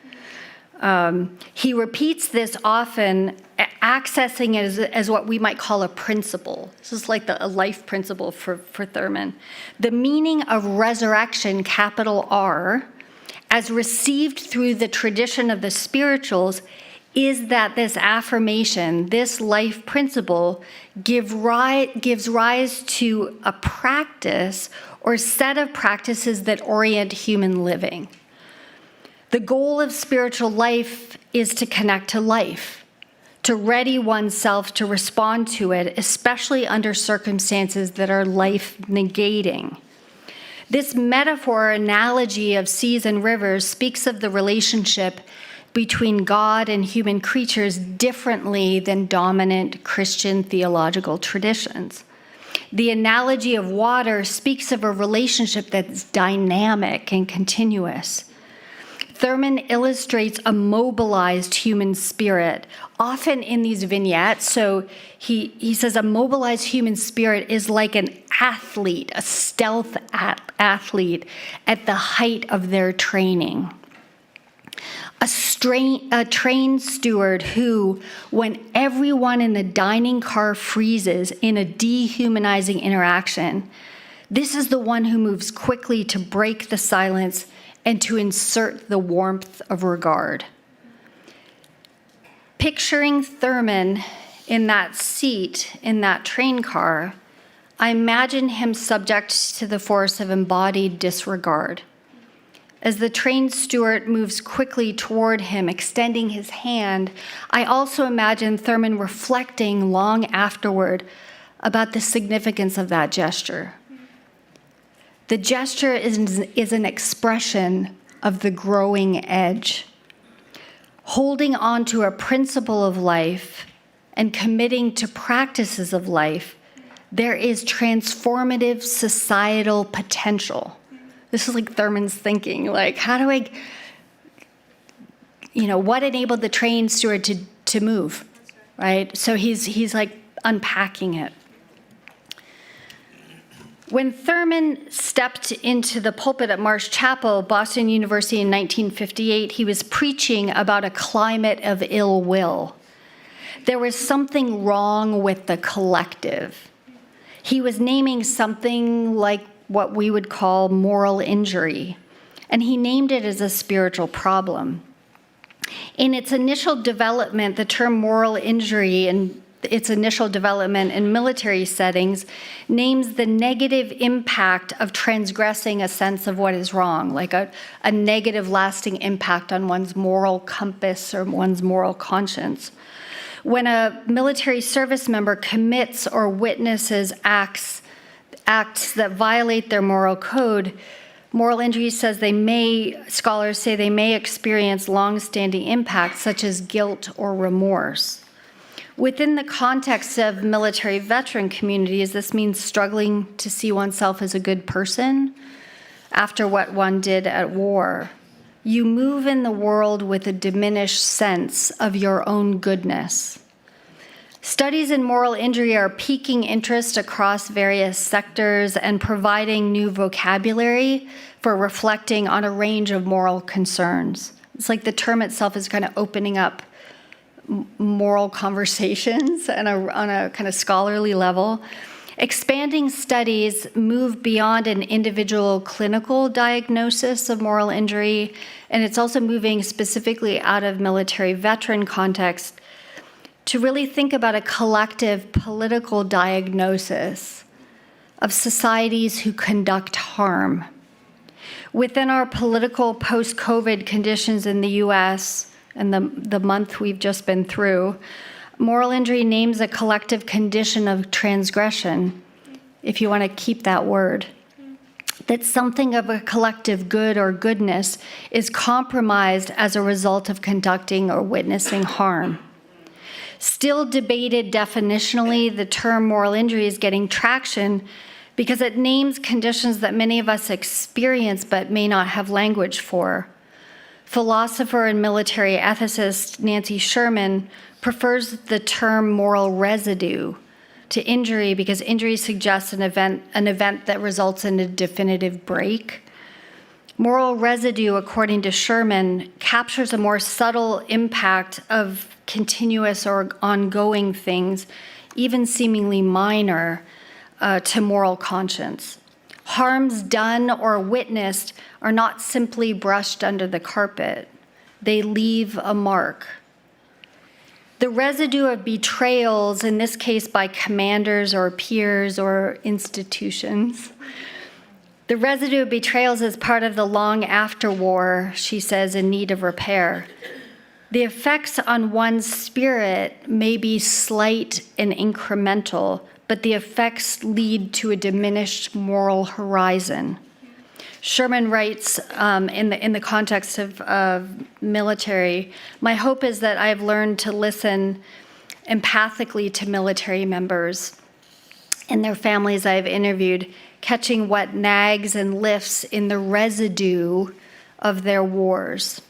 D: He repeats this often, accessing it as what we might call a principle. This is like a life principle for Thurman. The meaning of resurrection, capital R, as received through the tradition of the spirituals, is that this affirmation, this life principle, gives rise to a practice or set of practices that orient human living. The goal of spiritual life is to connect to life, to ready oneself to respond to it, especially under circumstances that are life-negating. This metaphor, analogy of seas and rivers, speaks of the relationship between God and human creatures differently than dominant Christian theological traditions. The analogy of water speaks of a relationship that's dynamic and continuous. Thurman illustrates a mobilized human spirit, often in these vignettes. So he says a mobilized human spirit is like an athlete, a stealth athlete at the height of their training. A trained steward who, when everyone in the dining car freezes in a dehumanizing interaction, this is the one who moves quickly to break the silence and to insert the warmth of regard. Picturing Thurman in that seat, in that train car, I imagine him subject to the force of embodied disregard. As the train steward moves quickly toward him, extending his hand, I also imagine Thurman reflecting long afterward about the significance of that gesture. The gesture is an expression of the growing edge. Holding on to a principle of life and committing to practices of life, there is transformative societal potential. This is like Thurman's thinking, like, how do I, what enabled the train steward to move, right? So he's like unpacking it. When Thurman stepped into the pulpit at Marsh Chapel, Boston University in 1958, he was preaching about a climate of ill will. There was something wrong with the collective. He was naming something like what we would call moral injury, and he named it as a spiritual problem. In its initial development, the term moral injury and its initial development in military settings names the negative impact of transgressing a sense of what is wrong, like a negative lasting impact on one's moral compass or one's moral conscience. When a military service member commits or witnesses acts that violate their moral code, Moral injury says scholars say they may experience long-standing impacts such as guilt or remorse. Within the context of military veteran communities, this means struggling to see oneself as a good person after what one did at war. You move in the world with a diminished sense of your own goodness. Studies in moral injury are piquing interest across various sectors and providing new vocabulary for reflecting on a range of moral concerns. It's like the term itself is kind of opening up moral conversations on a kind of scholarly level. Expanding studies move beyond an individual clinical diagnosis of moral injury, and it's also moving specifically out of military veteran context to really think about a collective political diagnosis of societies who conduct harm. Within our political post-COVID conditions in the US and the month we've just been through, moral injury names a collective condition of transgression, if you want to keep that word, that something of a collective good or goodness is compromised as a result of conducting or witnessing harm. Still debated definitionally, the term moral injury is getting traction because it names conditions that many of us experience but may not have language for. Philosopher and military ethicist Nancy Sherman prefers the term moral residue to injury because injury suggests an event that results in a definitive break. Moral residue, according to Sherman, captures a more subtle impact of continuous or ongoing things, even seemingly minor, to moral conscience. Harms done or witnessed are not simply brushed under the carpet. They leave a mark. The residue of betrayals, in this case by commanders or peers or institutions, the residue of betrayals is part of the long after war, she says, in need of repair. The effects on one's spirit may be slight and incremental, but the effects lead to a diminished moral horizon. Sherman writes in the context of military, my hope is that I've learned to listen empathically to military members and their families I've interviewed, catching what nags and lifts in the residue of their wars.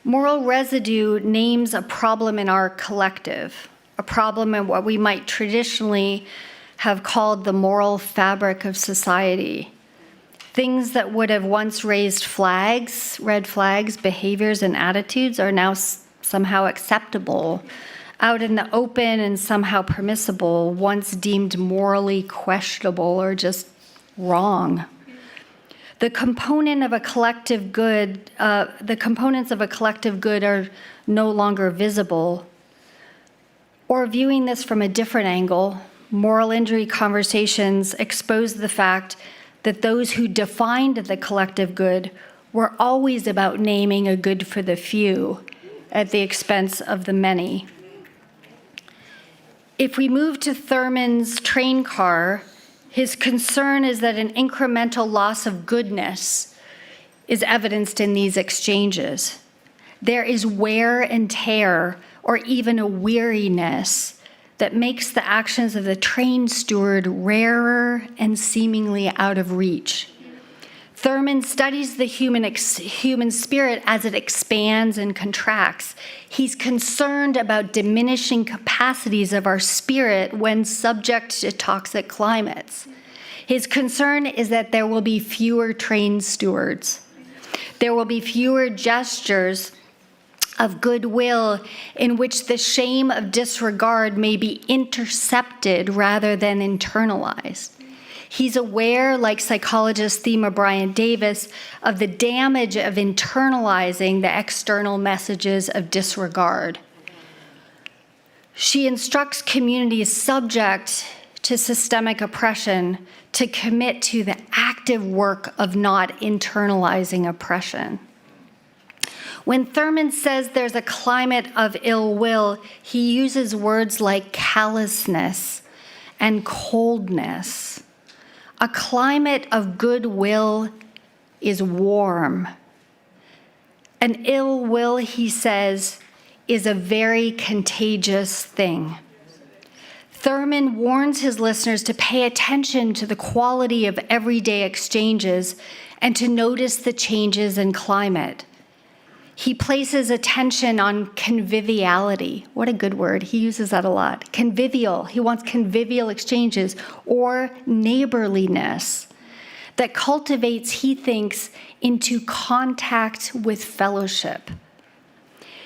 D: Moral residue names a problem in our collective, a problem in what we might traditionally have called the moral fabric of society. Things that would have once raised flags, red flags, behaviors and attitudes are now somehow acceptable, out in the open and somehow permissible, once deemed morally questionable or just wrong. The components of a collective good are no longer visible. Or viewing this from a different angle, moral injury conversations expose the fact that those who defined the collective good were always about naming a good for the few at the expense of the many. If we move to Thurman's train car, his concern is that an incremental loss of goodness is evidenced in these exchanges. There is wear and tear, or even a weariness, that makes the actions of the train steward rarer and seemingly out of reach. Thurman studies the human spirit as it expands and contracts. He's concerned about diminishing capacities of our spirit when subject to toxic climates. His concern is that there will be fewer train stewards. There will be fewer gestures of goodwill in which the shame of disregard may be intercepted rather than internalized. He's aware, like psychologist Thema Brian Davis, of the damage of internalizing the external messages of disregard. She instructs communities subject to systemic oppression to commit to the active work of not internalizing oppression. When Thurman says there's a climate of ill will, he uses words like callousness and coldness. A climate of goodwill is warm. An ill will, he says, is a very contagious thing. Thurman warns his listeners to pay attention to the quality of everyday exchanges and to notice the changes in climate. He places attention on conviviality. What a good word. He uses that a lot. Convivial. He wants convivial exchanges or neighborliness that cultivates, he thinks, into contact with fellowship.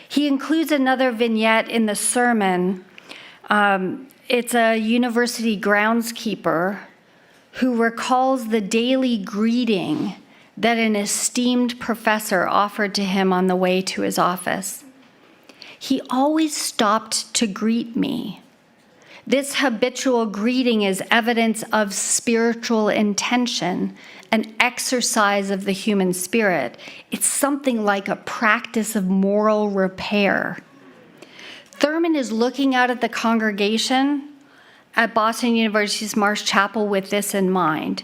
D: He includes another vignette in the sermon. It's a university groundskeeper who recalls the daily greeting that an esteemed professor offered to him on the way to his office. He always stopped to greet me. This habitual greeting is evidence of spiritual intention, an exercise of the human spirit. It's something like a practice of moral repair. Thurman is looking out at the congregation at Boston University's Marsh Chapel with this in mind.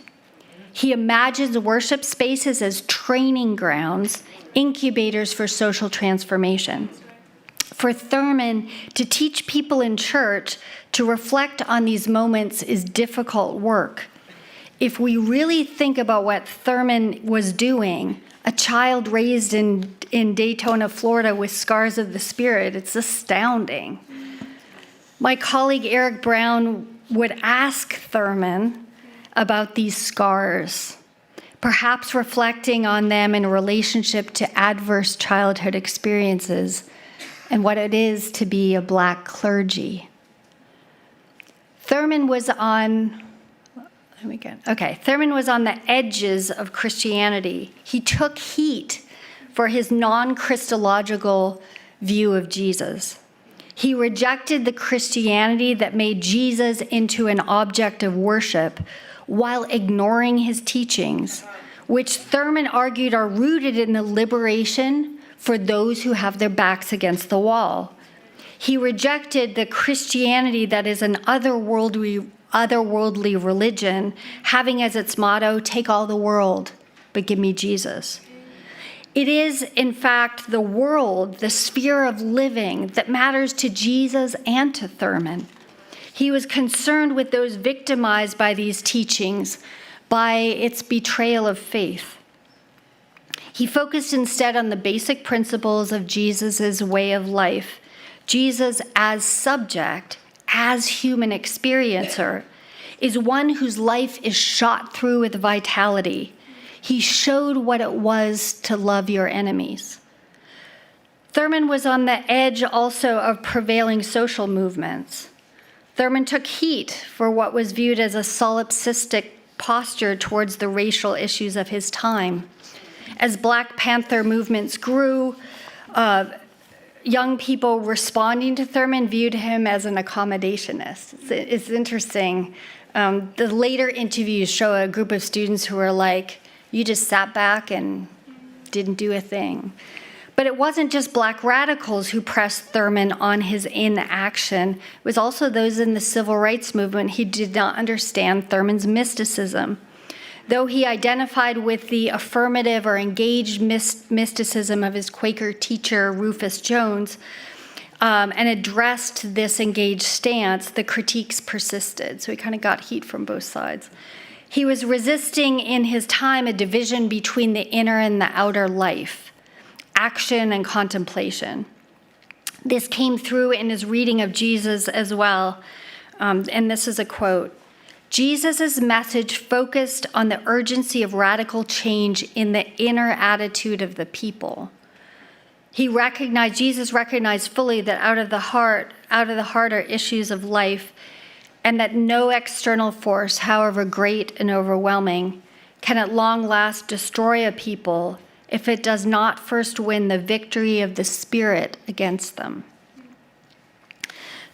D: He imagines worship spaces as training grounds, incubators for social transformation. For Thurman, to teach people in church to reflect on these moments is difficult work. If we really think about what Thurman was doing, a child raised in Daytona, Florida with scars of the spirit, it's astounding. My colleague Eric Brown would ask Thurman about these scars, perhaps reflecting on them in relationship to adverse childhood experiences and what it is to be a Black clergy. Thurman was on the edges of Christianity. He took heat for his non-Christological view of Jesus. He rejected the Christianity that made Jesus into an object of worship while ignoring his teachings, which Thurman argued are rooted in the liberation for those who have their backs against the wall. He rejected the Christianity that is an otherworldly religion, having as its motto, take all the world, but give me Jesus. It is, in fact, the world, the sphere of living, that matters to Jesus and to Thurman. He was concerned with those victimized by these teachings, by its betrayal of faith. He focused instead on the basic principles of Jesus' way of life. Jesus as subject, as human experiencer, is one whose life is shot through with vitality. He showed what it was to love your enemies. Thurman was on the edge also of prevailing social movements. Thurman took heat for what was viewed as a solipsistic posture towards the racial issues of his time. As Black Panther movements grew, young people responding to Thurman viewed him as an accommodationist. It's interesting. The later interviews show a group of students who were like, you just sat back and didn't do a thing. But it wasn't just Black radicals who pressed Thurman on his inaction. It was also those in the civil rights movement who did not understand Thurman's mysticism. Though he identified with the affirmative or engaged mysticism of his Quaker teacher, Rufus Jones, and addressed this engaged stance, the critiques persisted. So he kind of got heat from both sides. He was resisting in his time a division between the inner and the outer life, action and contemplation. This came through in his reading of Jesus as well. And this is a quote. Jesus' message focused on the urgency of radical change in the inner attitude of the people. Jesus recognized fully that out of the heart are issues of life, and that no external force, however great and overwhelming, can at long last destroy a people if it does not first win the victory of the Spirit against them.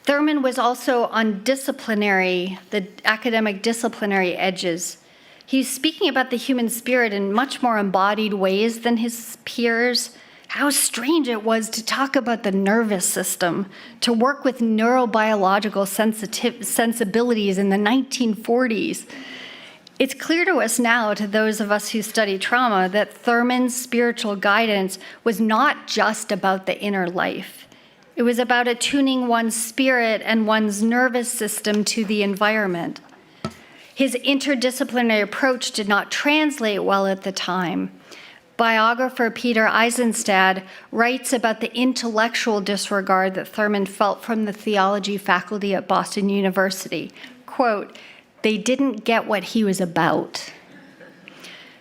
D: Thurman was also on the academic disciplinary edges. He's speaking about the human spirit in much more embodied ways than his peers. How strange it was to talk about the nervous system, to work with neurobiological sensibilities in the 1940s. It's clear to us now, to those of us who study trauma, that Thurman's spiritual guidance was not just about the inner life. It was about attuning one's spirit and one's nervous system to the environment. His interdisciplinary approach did not translate well at the time. Biographer Peter Eisenstadt writes about the intellectual disregard that Thurman felt from the theology faculty at Boston University. Quote, "They didn't get what he was about."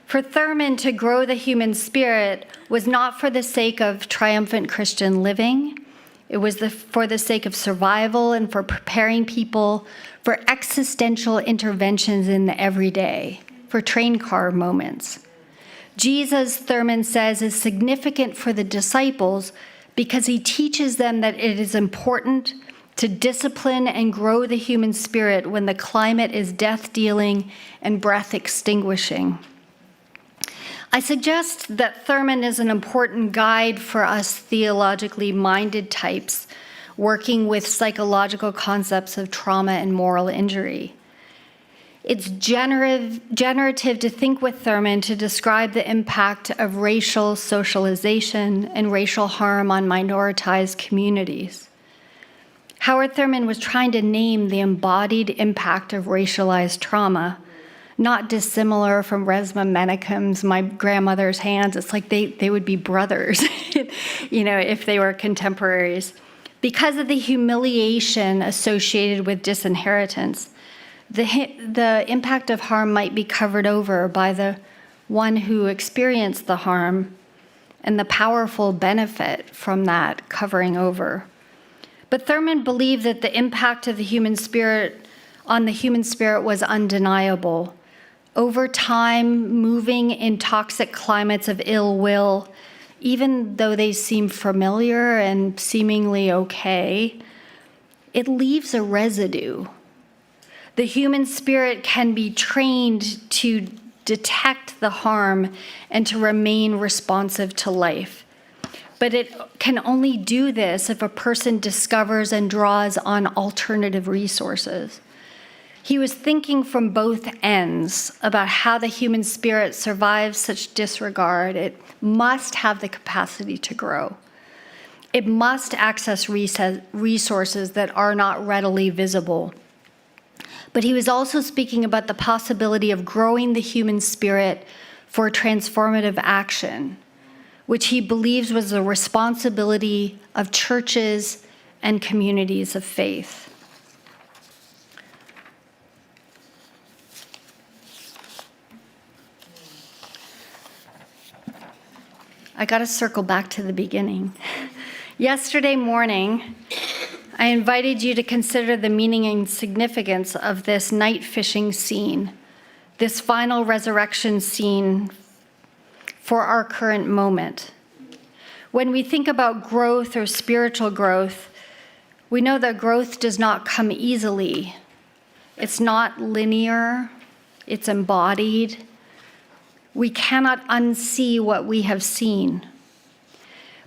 D: For Thurman, to grow the human spirit was not for the sake of triumphant Christian living. It was for the sake of survival and for preparing people for existential interventions in the everyday, for train car moments. Jesus, Thurman says, is significant for the disciples because he teaches them that it is important to discipline and grow the human spirit when the climate is death-dealing and breath-extinguishing. I suggest that Thurman is an important guide for us theologically minded types working with psychological concepts of trauma and moral injury. It's generative to think with Thurman to describe the impact of racial socialization and racial harm on minoritized communities. Howard Thurman was trying to name the embodied impact of racialized trauma, not dissimilar from Resma Menachem's My Grandmother's Hands. It's like they would be brothers, if they were contemporaries. Because of the humiliation associated with disinheritance, the impact of harm might be covered over by the one who experienced the harm and the powerful benefit from that covering over. But Thurman believed that the impact of the human spirit on the human spirit was undeniable. Over time, moving in toxic climates of ill will, even though they seem familiar and seemingly okay, it leaves a residue. The human spirit can be trained to detect the harm and to remain responsive to life. But it can only do this if a person discovers and draws on alternative resources. He was thinking from both ends about how the human spirit survives such disregard. It must have the capacity to grow. It must access resources that are not readily visible. But he was also speaking about the possibility of growing the human spirit for transformative action, which he believes was the responsibility of churches and communities of faith. I got to circle back to the beginning. Yesterday morning, I invited you to consider the meaning and significance of this night fishing scene, this final resurrection scene for our current moment. When we think about growth or spiritual growth, we know that growth does not come easily. It's not linear, it's embodied. We cannot unsee what we have seen.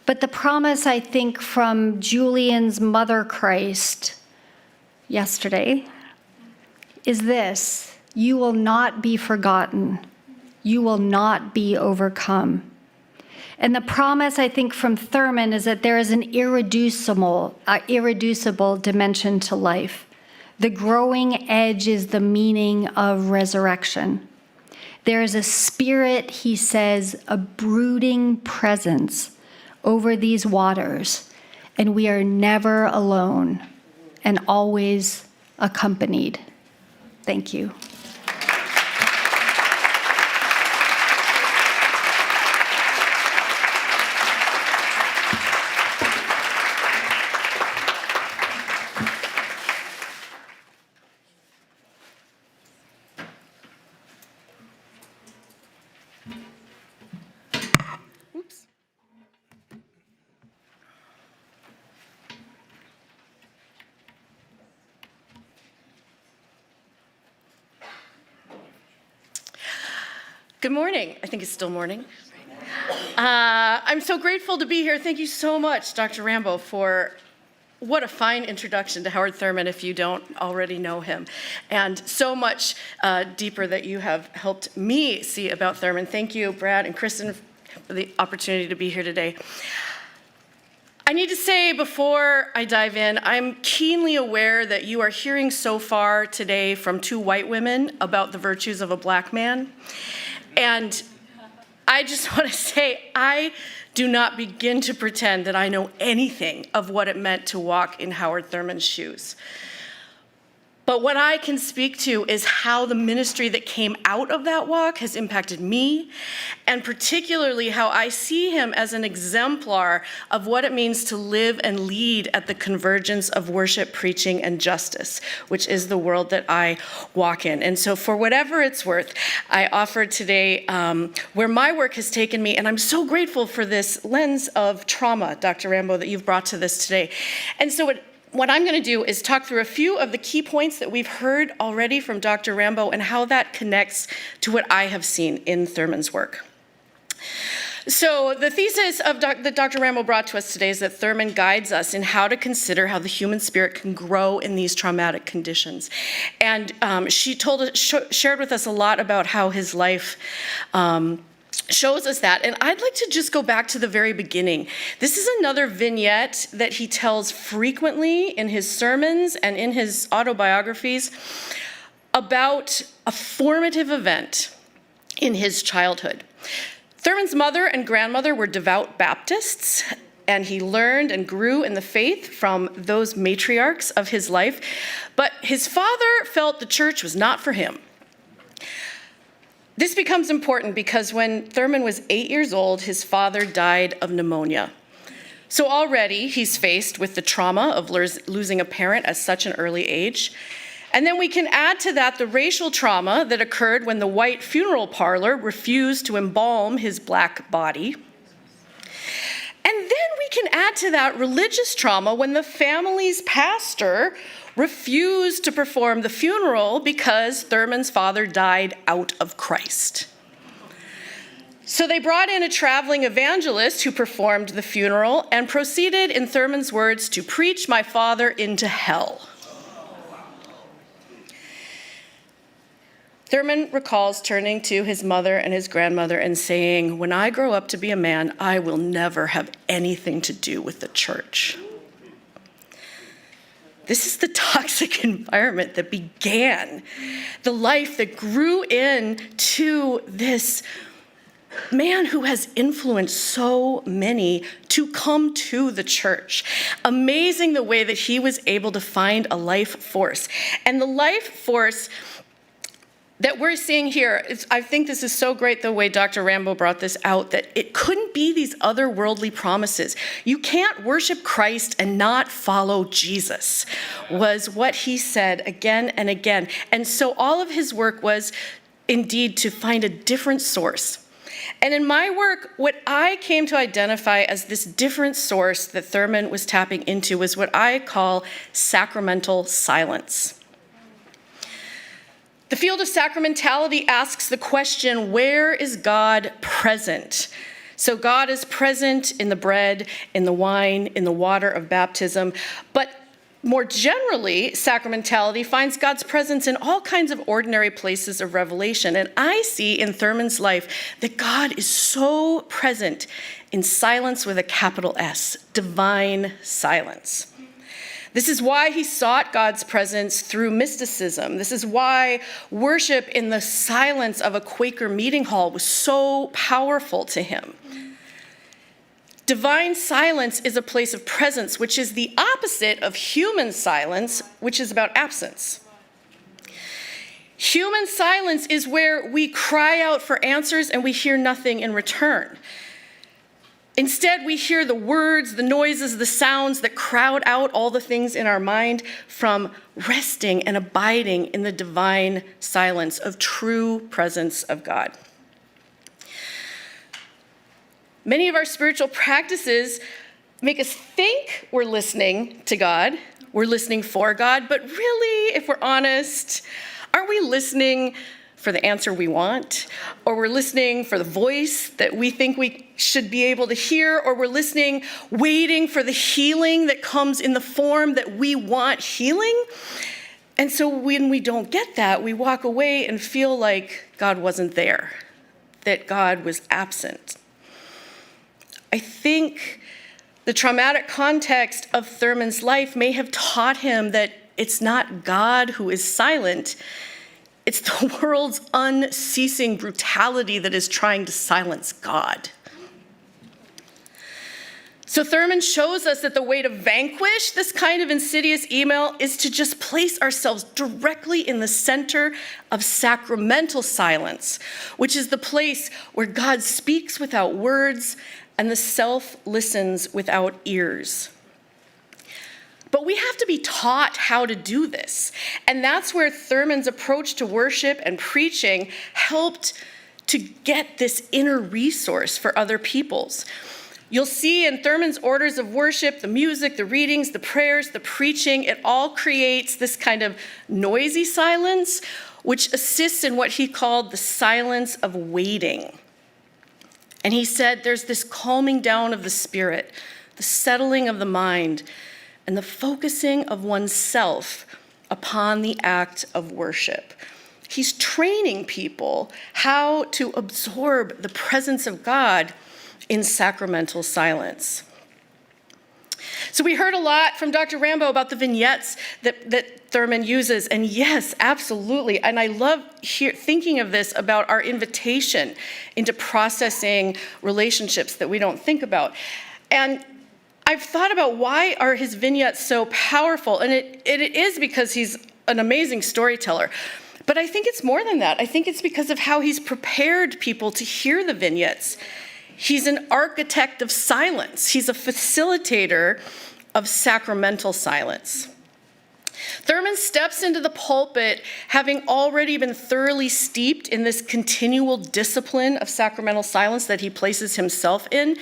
D: But the promise, I think, from Julian's Mother Christ yesterday is this: you will not be forgotten. You will not be overcome. And the promise, I think, from Thurman is that there is an irreducible dimension to life. The growing edge is the meaning of resurrection. There is a spirit, he says, a brooding presence over these waters, and we are never alone and always accompanied. Thank you.
E: Good morning. I think it's still morning. I'm so grateful to be here. Thank you so much, Dr. Rambo, for what a fine introduction to Howard Thurman if you don't already know him. And so much deeper that you have helped me see about Thurman. Thank you, Brad and Kristen, for the opportunity to be here today. I need to say before I dive in, I'm keenly aware that you are hearing so far today from two white women about the virtues of a black man. And I just want to say, I do not begin to pretend that I know anything of what it meant to walk in Howard Thurman's shoes. But what I can speak to is how the ministry that came out of that walk has impacted me, and particularly how I see him as an exemplar of what it means to live and lead at the convergence of worship, preaching, and justice, which is the world that I walk in. And so for whatever it's worth, I offer today where my work has taken me, and I'm so grateful for this lens of trauma, Dr. Rambo, that you've brought to this today. And so what I'm going to do is talk through a few of the key points that we've heard already from Dr. Rambo and how that connects to what I have seen in Thurman's work. So the thesis that Dr. Rambo brought to us today is that Thurman guides us in how to consider how the human spirit can grow in these traumatic conditions. And she shared with us a lot about how his life shows us that. And I'd like to just go back to the very beginning. This is another vignette that he tells frequently in his sermons and in his autobiographies about a formative event in his childhood. Thurman's mother and grandmother were devout Baptists, and he learned and grew in the faith from those matriarchs of his life. But his father felt the church was not for him. This becomes important because when Thurman was 8 years old, his father died of pneumonia. So already he's faced with the trauma of losing a parent at such an early age. And then we can add to that the racial trauma that occurred when the white funeral parlor refused to embalm his black body. And then we can add to that religious trauma when the family's pastor refused to perform the funeral because Thurman's father died out of Christ. So they brought in a traveling evangelist who performed the funeral and proceeded, in Thurman's words, to preach my father into hell. Thurman recalls turning to his mother and his grandmother and saying, "When I grow up to be a man, I will never have anything to do with the church." This is the toxic environment that began the life that grew into this man who has influenced so many to come to the church. Amazing the way that he was able to find a life force. And the life force that we're seeing here, I think this is so great the way Dr. Rambo brought this out, that it couldn't be these otherworldly promises. You can't worship Christ and not follow Jesus, was what he said again and again. And so all of his work was indeed to find a different source. And in my work, what I came to identify as this different source that Thurman was tapping into was what I call sacramental silence. The field of sacramentality asks the question, where is God present? So God is present in the bread, in the wine, in the water of baptism. But more generally, sacramentality finds God's presence in all kinds of ordinary places of revelation. And I see in Thurman's life that God is so present in silence with a capital S, divine silence. This is why he sought God's presence through mysticism. This is why worship in the silence of a Quaker meeting hall was so powerful to him. Divine silence is a place of presence, which is the opposite of human silence, which is about absence. Human silence is where we cry out for answers and we hear nothing in return. Instead, we hear the words, the noises, the sounds that crowd out all the things in our mind from resting and abiding in the divine silence of true presence of God. Many of our spiritual practices make us think we're listening to God, we're listening for God, but really, if we're honest, aren't we listening for the answer we want, or we're listening for the voice that we think we should be able to hear, or we're listening, waiting for the healing that comes in the form that we want healing. And so when we don't get that, we walk away and feel like God wasn't there, that God was absent. I think the traumatic context of Thurman's life may have taught him that it's not God who is silent, it's the world's unceasing brutality that is trying to silence God. So Thurman shows us that the way to vanquish this kind of insidious email is to just place ourselves directly in the center of sacramental silence, which is the place where God speaks without words and the self listens without ears. But we have to be taught how to do this. And that's where Thurman's approach to worship and preaching helped to get this inner resource for other peoples. You'll see in Thurman's orders of worship, the music, the readings, the prayers, the preaching, it all creates this kind of noisy silence, which assists in what he called the silence of waiting. And he said there's this calming down of the spirit, the settling of the mind, and the focusing of oneself upon the act of worship. He's training people how to absorb the presence of God in sacramental silence. So we heard a lot from Dr. Rambo about the vignettes that Thurman uses, and yes, absolutely. And I love thinking of this about our invitation into processing relationships that we don't think about. And I've thought about why are his vignettes so powerful, and it is because he's an amazing storyteller. But I think it's more than that. I think it's because of how he's prepared people to hear the vignettes. He's an architect of silence. He's a facilitator of sacramental silence. Thurman steps into the pulpit having already been thoroughly steeped in this continual discipline of sacramental silence that he places himself in.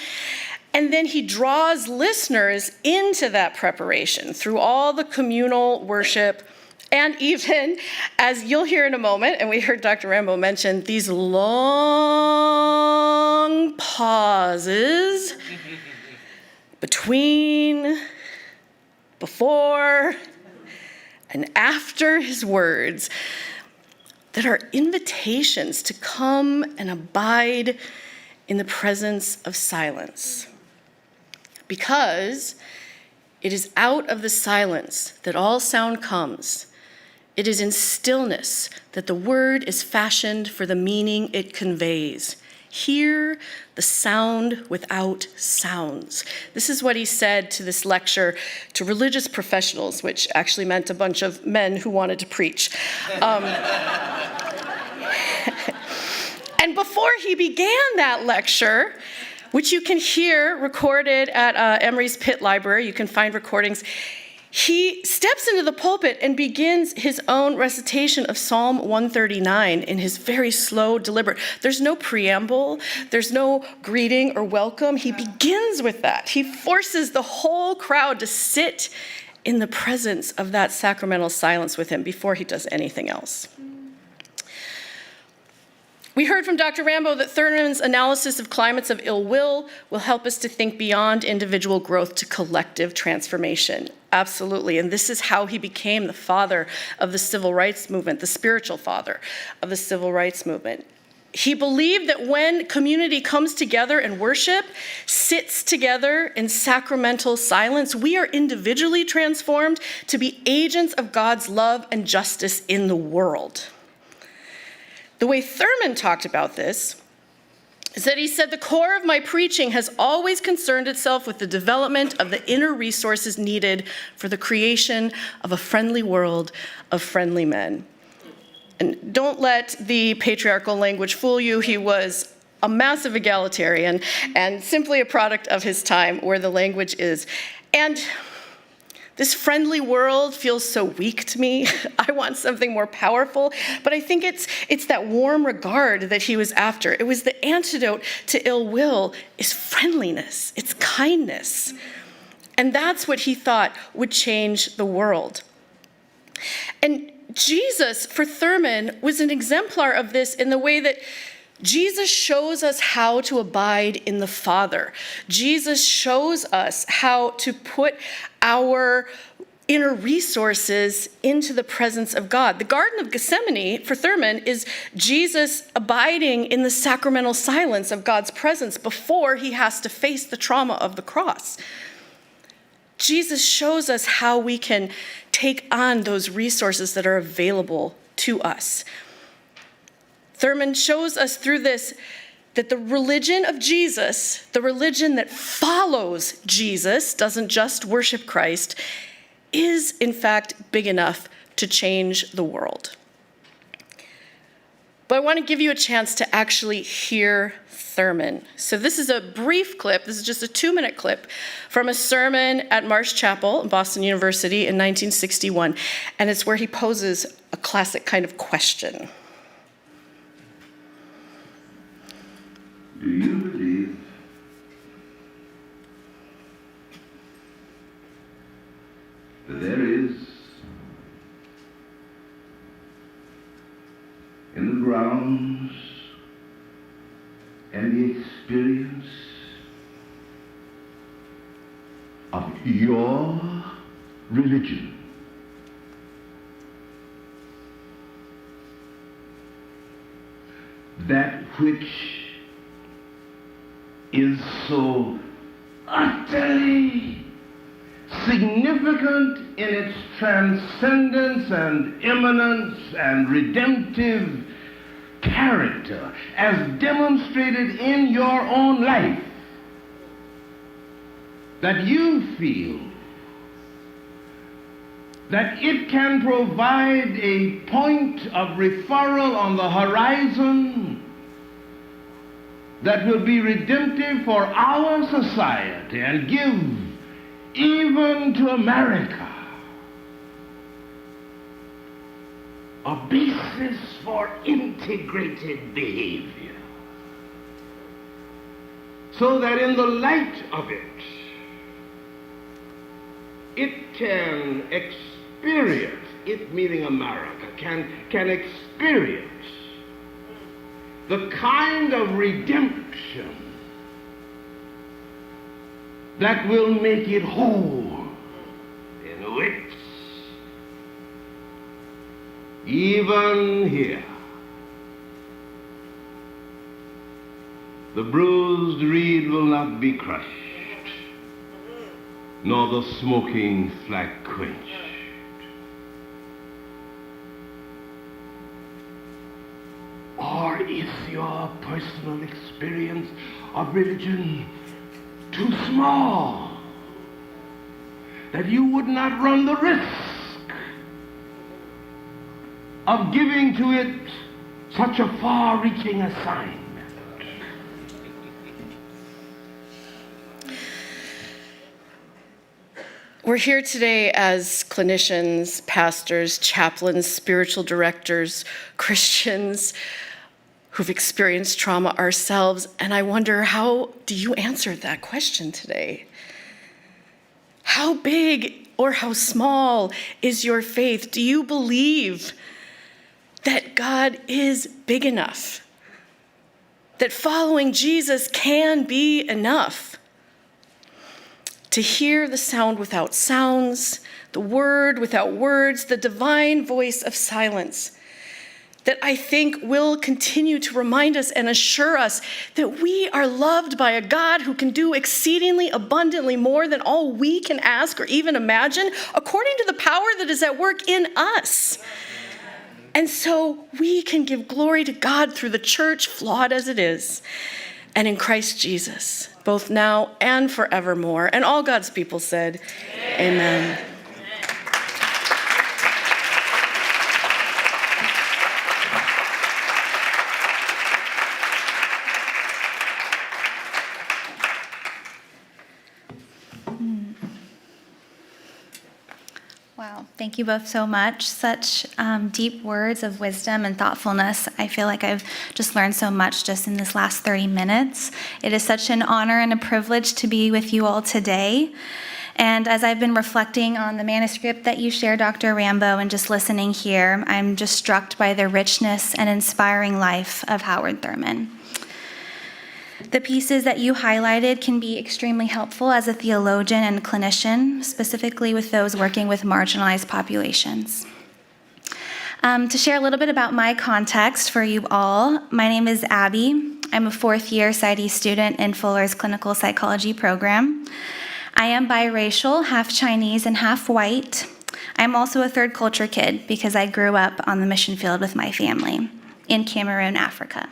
E: And then he draws listeners into that preparation through all the communal worship, and even, as you'll hear in a moment, and we heard Dr. Rambo mention, these long pauses between, before, and after his words that are invitations to come and abide in the presence of silence. Because it is out of the silence that all sound comes. It is in stillness that the word is fashioned for the meaning it conveys. Hear the sound without sounds. This is what he said to this lecture to religious professionals, which actually meant a bunch of men who wanted to preach. And before he began that lecture, which you can hear recorded at Emory's Pitt Library, you can find recordings, he steps into the pulpit and begins his own recitation of Psalm 139 in his very slow, deliberate. There's no preamble, there's no greeting or welcome. He begins with that. He forces the whole crowd to sit in the presence of that sacramental silence with him before he does anything else. We heard from Dr. Rambo that Thurman's analysis of climates of ill will help us to think beyond individual growth to collective transformation. Absolutely, and this is how he became the father of the civil rights movement, the spiritual father of the civil rights movement. He believed that when community comes together in worship, sits together in sacramental silence, we are individually transformed to be agents of God's love and justice in the world. The way Thurman talked about this is that he said, the core of my preaching has always concerned itself with the development of the inner resources needed for the creation of a friendly world of friendly men. And don't let the patriarchal language fool you. He was a massive egalitarian and simply a product of his time where the language is. And this friendly world feels so weak to me. I want something more powerful. But I think it's that warm regard that he was after. It was the antidote to ill will is friendliness. It's kindness. And that's what he thought would change the world. And Jesus, for Thurman, was an exemplar of this in the way that Jesus shows us how to abide in the Father. Jesus shows us how to put our inner resources into the presence of God. The Garden of Gethsemane, for Thurman, is Jesus abiding in the sacramental silence of God's presence before he has to face the trauma of the cross. Jesus shows us how we can take on those resources that are available to us. Thurman shows us through this that the religion of Jesus, the religion that follows Jesus, doesn't just worship Christ, is in fact big enough to change the world. But I want to give you a chance to actually hear Thurman. So this is a brief clip. This is just a 2-minute clip from a sermon at Marsh Chapel, Boston University in 1961. And it's where he poses a classic kind of question.
F: Do you believe that there is in the grounds and the experience of your religion that which is so utterly significant in its transcendence and immanence and redemptive character as demonstrated in your own life, that you feel that it can provide a point of referral on the horizon that will be redemptive for our society and give even to America a basis for integrated behavior, so that in the light of it, it can experience, it meaning America, can experience the kind of redemption that will make it whole, in which even here the bruised reed will not be crushed, nor the smoking flax quenched. Or is your personal experience of religion too small that you would not run the risk of giving to it such a far-reaching assignment?
E: We're here today as clinicians, pastors, chaplains, spiritual directors, Christians who've experienced trauma ourselves, and I wonder, how do you answer that question today? How big or how small is your faith? Do you believe that God is big enough? That following Jesus can be enough? To hear the sound without sounds, the word without words, the divine voice of silence, that I think will continue to remind us and assure us that we are loved by a God who can do exceedingly abundantly more than all we can ask or even imagine, according to the power that is at work in us. And so we can give glory to God through the church, flawed as it is, and in Christ Jesus, both now and forevermore. And all God's people said, Amen.
G: Wow, thank you both so much. Such deep words of wisdom and thoughtfulness. I feel like I've just learned so much just in this last 30 minutes. It is such an honor and a privilege to be with you all today. And as I've been reflecting on the manuscript that you share, Dr. Rambo, and just listening here, I'm just struck by the richness and inspiring life of Howard Thurman. The pieces that you highlighted can be extremely helpful as a theologian and clinician, specifically with those working with marginalized populations. To share a little bit about my context for you all, my name is Abby. I'm a fourth-year PsyD student in Fuller's clinical psychology program. I am biracial, half Chinese and half white. I'm also a third culture kid because I grew up on the mission field with my family in Cameroon, Africa.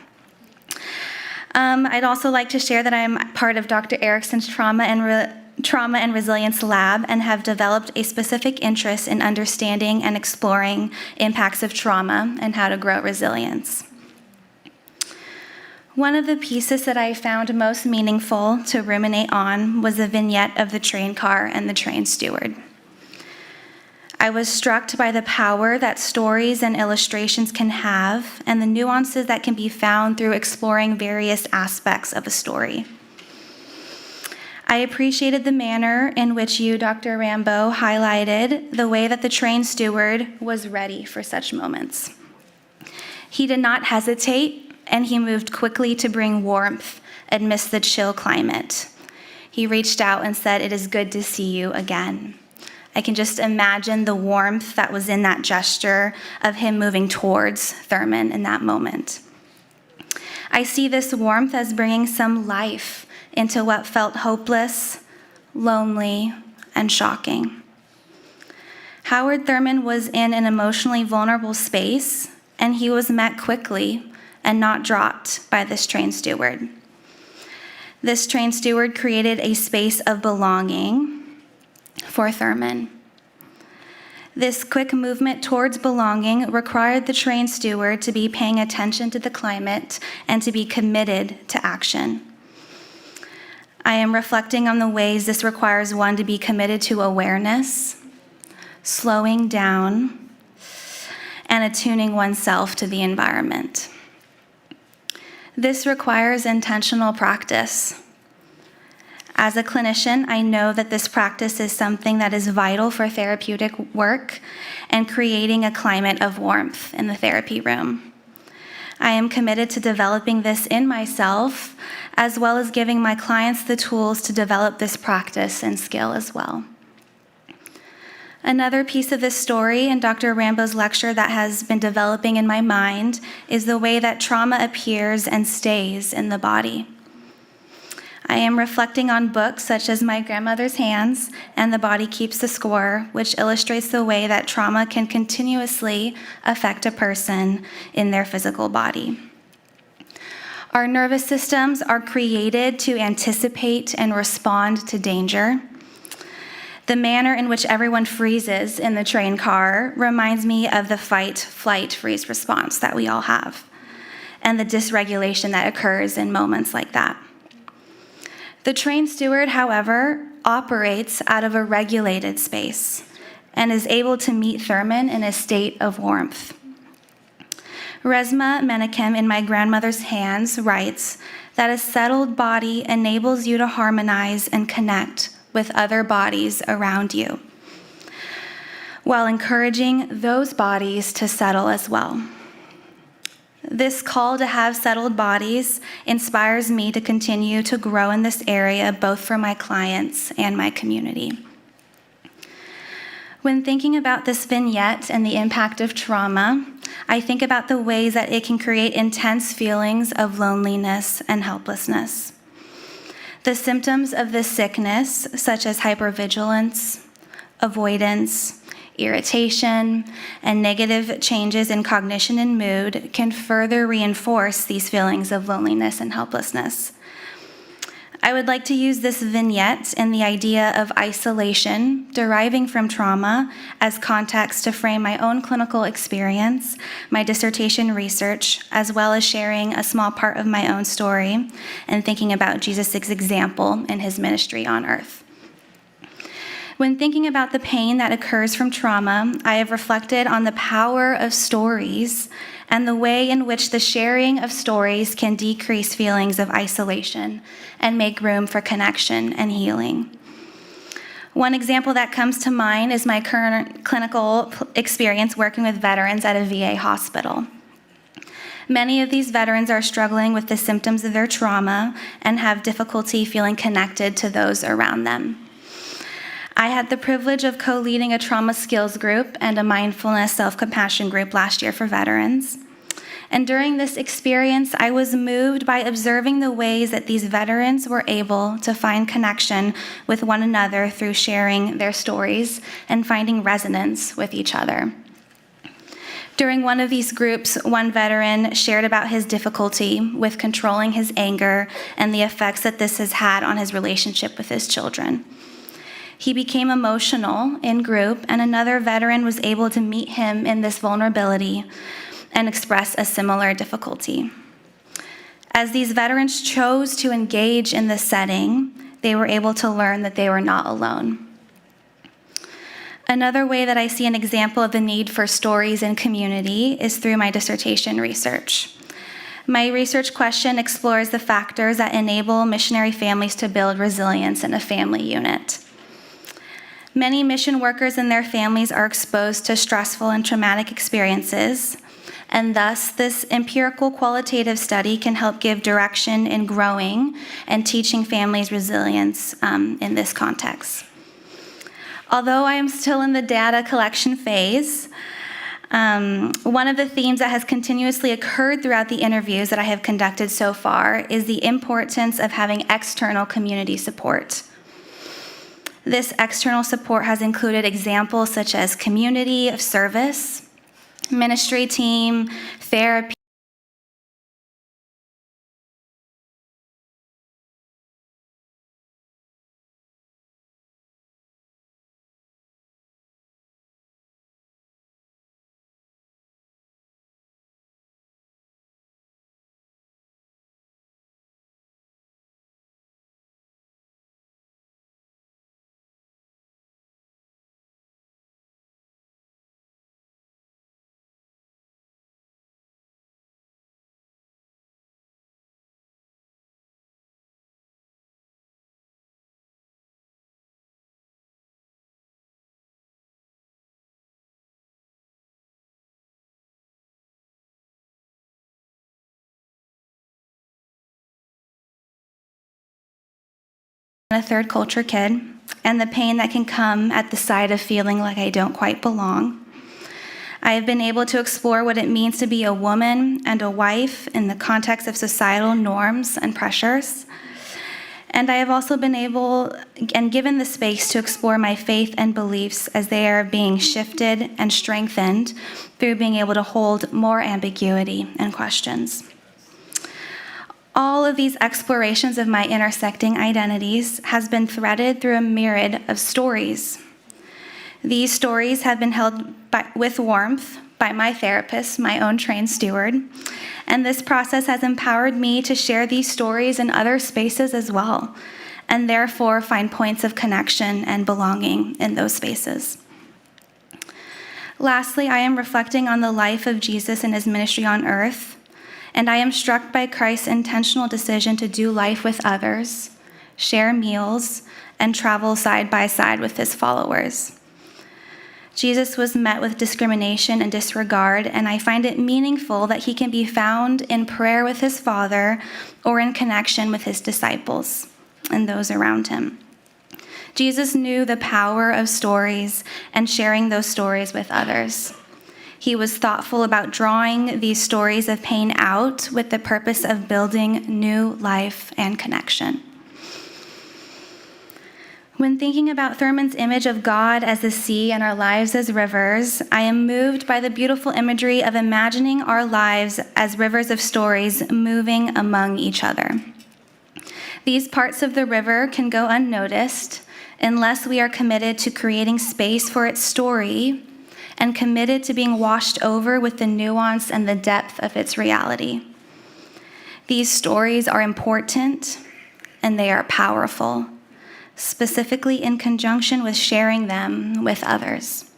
G: I'd also like to share that I'm part of Dr. Erickson's Trauma and Resilience Lab and have developed a specific interest in understanding and exploring impacts of trauma and how to grow resilience. One of the pieces that I found most meaningful to ruminate on was the vignette of the train car and the train steward. I was struck by the power that stories and illustrations can have and the nuances that can be found through exploring various aspects of a story. I appreciated the manner in which you, Dr. Rambo, highlighted the way that the train steward was ready for such moments. He did not hesitate, and he moved quickly to bring warmth amidst the chill climate. He reached out and said, "It is good to see you again." I can just imagine the warmth that was in that gesture of him moving towards Thurman in that moment. I see this warmth as bringing some life into what felt hopeless, lonely, and shocking. Howard Thurman was in an emotionally vulnerable space, and he was met quickly and not dropped by this train steward. This train steward created a space of belonging for Thurman. This quick movement towards belonging required the train steward to be paying attention to the climate and to be committed to action. I am reflecting on the ways this requires one to be committed to awareness, slowing down, and attuning oneself to the environment. This requires intentional practice. As a clinician, I know that this practice is something that is vital for therapeutic work and creating a climate of warmth in the therapy room. I am committed to developing this in myself, as well as giving my clients the tools to develop this practice and skill as well. Another piece of this story in Dr. Rambo's lecture that has been developing in my mind is the way that trauma appears and stays in the body. I am reflecting on books such as My Grandmother's Hands and The Body Keeps the Score, which illustrates the way that trauma can continuously affect a person in their physical body. Our nervous systems are created to anticipate and respond to danger. The manner in which everyone freezes in the train car reminds me of the fight, flight, freeze response that we all have, and the dysregulation that occurs in moments like that. The train steward, however, operates out of a regulated space and is able to meet Thurman in a state of warmth. Resma Menakem in My Grandmother's Hands writes that a settled body enables you to harmonize and connect with other bodies around you, while encouraging those bodies to settle as well. This call to have settled bodies inspires me to continue to grow in this area, both for my clients and my community. When thinking about this vignette and the impact of trauma, I think about the ways that it can create intense feelings of loneliness and helplessness. The symptoms of this sickness, such as hypervigilance, avoidance, irritation, and negative changes in cognition and mood, can further reinforce these feelings of loneliness and helplessness. I would like to use this vignette and the idea of isolation deriving from trauma as context to frame my own clinical experience, my dissertation research, as well as sharing a small part of my own story and thinking about Jesus' example in his ministry on earth. When thinking about the pain that occurs from trauma, I have reflected on the power of stories and the way in which the sharing of stories can decrease feelings of isolation and make room for connection and healing. One example that comes to mind is my current clinical experience working with veterans at a VA hospital. Many of these veterans are struggling with the symptoms of their trauma and have difficulty feeling connected to those around them. I had the privilege of co-leading a trauma skills group and a mindfulness self-compassion group last year for veterans. And during this experience, I was moved by observing the ways that these veterans were able to find connection with one another through sharing their stories and finding resonance with each other. During one of these groups, one veteran shared about his difficulty with controlling his anger and the effects that this has had on his relationship with his children. He became emotional in group, and another veteran was able to meet him in this vulnerability and express a similar difficulty. As these veterans chose to engage in this setting, they were able to learn that they were not alone. Another way that I see an example of the need for stories in community is through my dissertation research. My research question explores the factors that enable missionary families to build resilience in a family unit. Many mission workers and their families are exposed to stressful and traumatic experiences, and thus this empirical qualitative study can help give direction in growing and teaching families resilience in this context. Although I am still in the data collection phase, one of the themes that has continuously occurred throughout the interviews that I have conducted so far is the importance of having external community support. This external support has included examples such as community of service, ministry team, therapy, a third culture kid, and the pain that can come at the sight of feeling like I don't quite belong. I have been able to explore what it means to be a woman and a wife in the context of societal norms and pressures. And I have also been able and given the space to explore my faith and beliefs as they are being shifted and strengthened through being able to hold more ambiguity and questions. All of these explorations of my intersecting identities has been threaded through a myriad of stories. These stories have been held with warmth by my therapist, my own trained steward, and this process has empowered me to share these stories in other spaces as well, and therefore find points of connection and belonging in those spaces. Lastly, I am reflecting on the life of Jesus and his ministry on earth, and I am struck by Christ's intentional decision to do life with others, share meals, and travel side by side with his followers. Jesus was met with discrimination and disregard, and I find it meaningful that he can be found in prayer with his Father or in connection with his disciples and those around him. Jesus knew the power of stories and sharing those stories with others. He was thoughtful about drawing these stories of pain out with the purpose of building new life and connection. When thinking about Thurman's image of God as the sea and our lives as rivers, I am moved by the beautiful imagery of imagining our lives as rivers of stories moving among each other. These parts of the river can go unnoticed unless we are committed to creating space for its story and committed to being washed over with the nuance and the depth of its reality. These stories are important and they are powerful, specifically in conjunction with sharing them with others.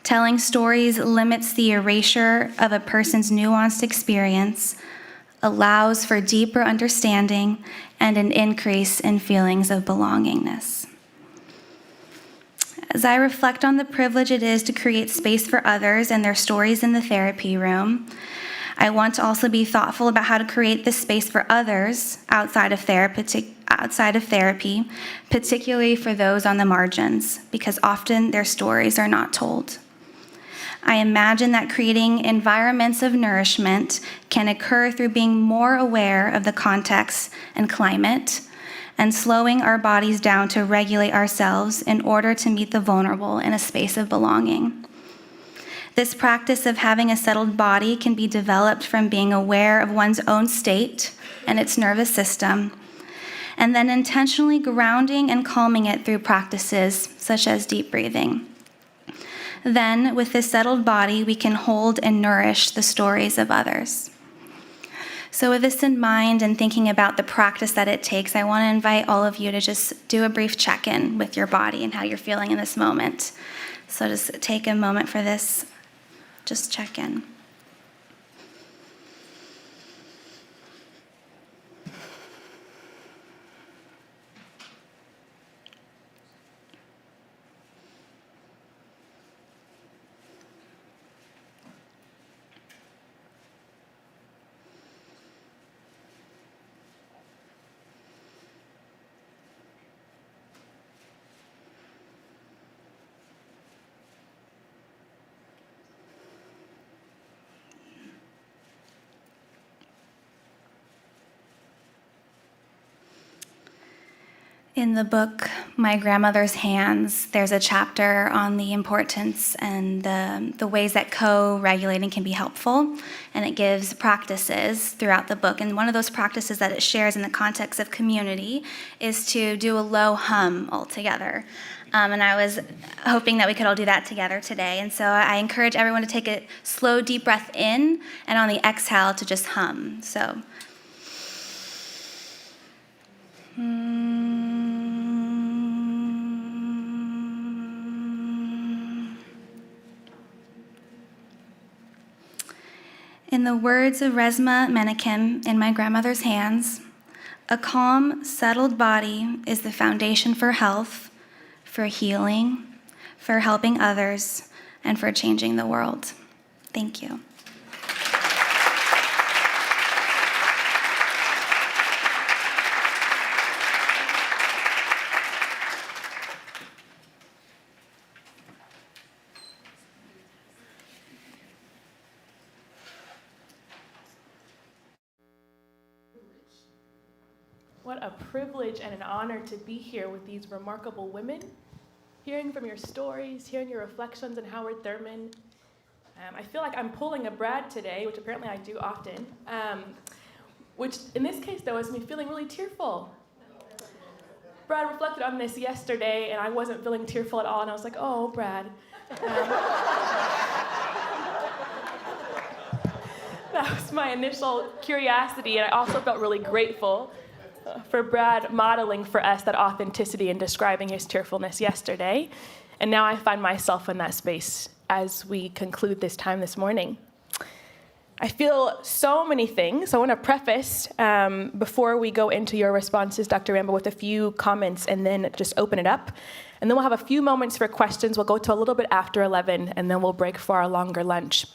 G: Telling stories limits the erasure of a person's nuanced experience, allows for deeper understanding, and an increase in feelings of belongingness. As I reflect on the privilege it is to create space for others and their stories in the therapy room, I want to also be thoughtful about how to create this space for others outside of therapy, particularly for those on the margins, because often their stories are not told. I imagine that creating environments of nourishment can occur through being more aware of the context and climate, and slowing our bodies down to regulate ourselves in order to meet the vulnerable in a space of belonging. This practice of having a settled body can be developed from being aware of one's own state and its nervous system, and then intentionally grounding and calming it through practices such as deep breathing. Then, with this settled body, we can hold and nourish the stories of others. So with this in mind and thinking about the practice that it takes, I want to invite all of you to just do a brief check-in with your body and how you're feeling in this moment. So just take a moment for this. Just check in. In the book, My Grandmother's Hands, there's a chapter on the importance and the ways that co-regulating can be helpful, and it gives practices throughout the book. And one of those practices that it shares in the context of community is to do a low hum all together. And I was hoping that we could all do that together today. And so I encourage everyone to take a slow, deep breath in, and on the exhale to just hum. So. In the words of Resmaa Menakem in My Grandmother's Hands, a calm, settled body is the foundation for health, for healing, for helping others, and for changing the world. Thank you.
A: What a privilege and an honor to be here with these remarkable women, hearing from your stories, hearing your reflections on Howard Thurman. I feel like I'm pulling a Brad today, which apparently I do often, which in this case, though, is me feeling really tearful. Brad reflected on this yesterday, and I wasn't feeling tearful at all, and I was like, oh, Brad. That was my initial curiosity, and I also felt really grateful for Brad modeling for us that authenticity and describing his tearfulness yesterday. And now I find myself in that space as we conclude this time this morning. I feel so many things. I want to preface, before we go into your responses, Dr. Rambo, with a few comments and then just open it up. And then we'll have a few moments for questions. We'll go to a little bit after 11, and then we'll break for our longer lunch.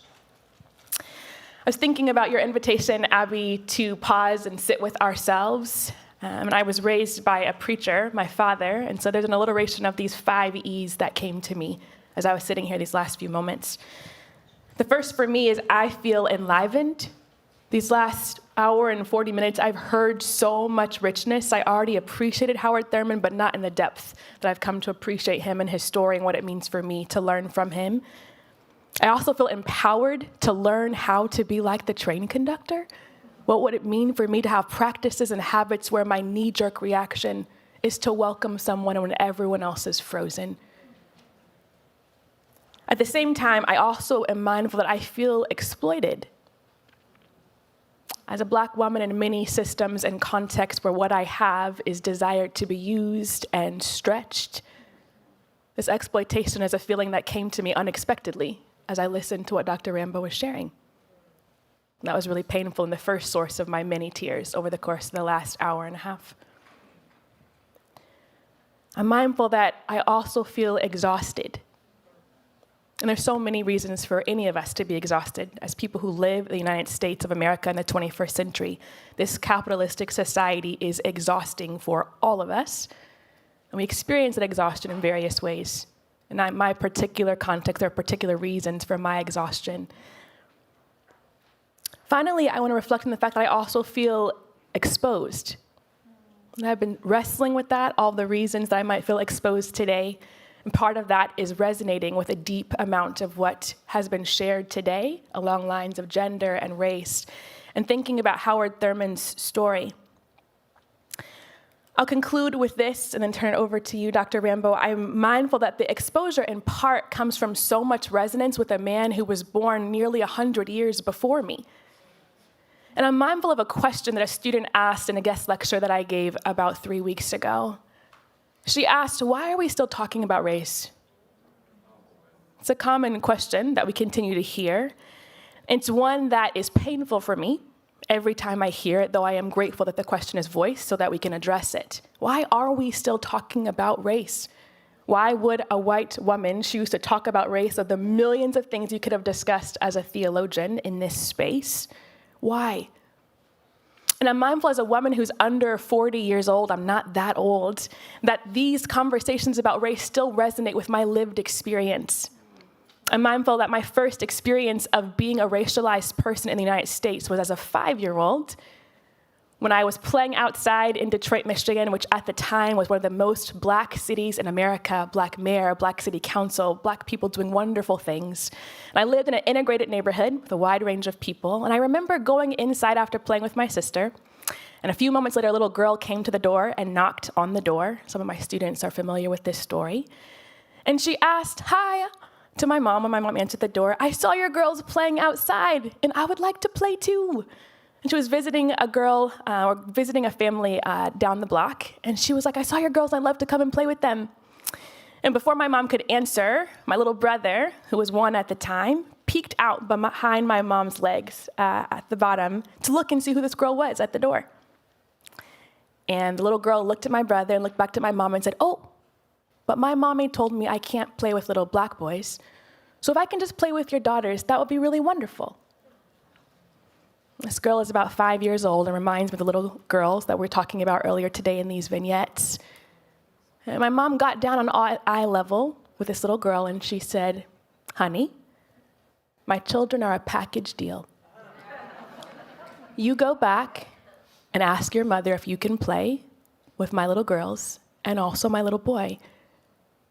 A: I was thinking about your invitation, Abby, to pause and sit with ourselves. And I was raised by a preacher, my father, and so there's an alliteration of these 5 E's that came to me as I was sitting here these last few moments. The first for me is I feel enlivened. These last hour and 40 minutes, I've heard so much richness. I already appreciated Howard Thurman, but not in the depth that I've come to appreciate him and his story and what it means for me to learn from him. I also feel empowered to learn how to be like the train conductor. What would it mean for me to have practices and habits where my knee-jerk reaction is to welcome someone when everyone else is frozen? At the same time, I also am mindful that I feel exploited. As a Black woman in many systems and contexts where what I have is desired to be used and stretched, this exploitation is a feeling that came to me unexpectedly as I listened to what Dr. Rambo was sharing. That was really painful and the first source of my many tears over the course of the last hour and a half. I'm mindful that I also feel exhausted. And there's so many reasons for any of us to be exhausted as people who live in the United States of America in the 21st century. This capitalistic society is exhausting for all of us. And we experience that exhaustion in various ways. And my particular context, there are particular reasons for my exhaustion. Finally, I want to reflect on the fact that I also feel exposed. And I've been wrestling with that, all the reasons that I might feel exposed today. And part of that is resonating with a deep amount of what has been shared today along lines of gender and race, and thinking about Howard Thurman's story. I'll conclude with this and then turn it over to you, Dr. Rambo. I'm mindful that the exposure in part comes from so much resonance with a man who was born nearly 100 years before me. And I'm mindful of a question that a student asked in a guest lecture that I gave about 3 weeks ago. She asked, why are we still talking about race? It's a common question that we continue to hear. It's one that is painful for me every time I hear it, though I am grateful that the question is voiced so that we can address it. Why are we still talking about race? Why would a white woman choose to talk about race of the millions of things you could have discussed as a theologian in this space? Why? And I'm mindful as a woman who's under 40 years old, I'm not that old, that these conversations about race still resonate with my lived experience. I'm mindful that my first experience of being a racialized person in the United States was as a 5-year-old when I was playing outside in Detroit, Michigan, which at the time was one of the most Black cities in America, Black mayor, Black city council, Black people doing wonderful things. And I lived in an integrated neighborhood with a wide range of people. And I remember going inside after playing with my sister. And a few moments later, a little girl came to the door and knocked on the door. Some of my students are familiar with this story. And she asked, "Hi," to my mom, when my mom answered the door. "I saw your girls playing outside, and I would like to play too." And she was visiting a family down the block. And she was like, "I saw your girls, I'd love to come and play with them." And before my mom could answer, my little brother, who was 1 at the time, peeked out behind my mom's legs at the bottom to look and see who this girl was at the door. And the little girl looked at my brother and looked back to my mom and said, "Oh, but my mommy told me I can't play with little Black boys. So if I can just play with your daughters, that would be really wonderful." This girl is about 5 years old and reminds me of the little girls that we were talking about earlier today in these vignettes. And my mom got down on eye level with this little girl and she said, "Honey, my children are a package deal. You go back and ask your mother if you can play with my little girls and also my little boy.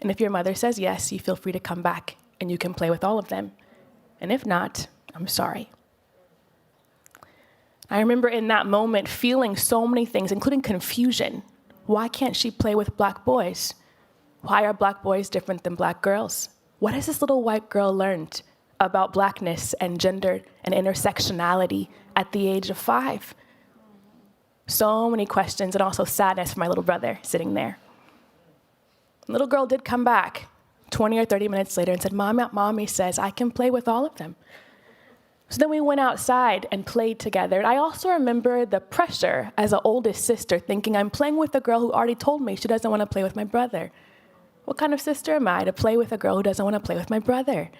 A: And if your mother says yes, you feel free to come back and you can play with all of them. And if not, I'm sorry." I remember in that moment feeling so many things, including confusion. Why can't she play with Black boys? Why are Black boys different than Black girls? What has this little white girl learned about Blackness and gender and intersectionality at the age of 5? So many questions and also sadness for my little brother sitting there. The little girl did come back 20 or 30 minutes later and said, Mommy says I can play with all of them." So then we went outside and played together. And I also remember the pressure as an oldest sister thinking, I'm playing with a girl who already told me she doesn't want to play with my brother. What kind of sister am I to play with a girl who doesn't want to play with my brother?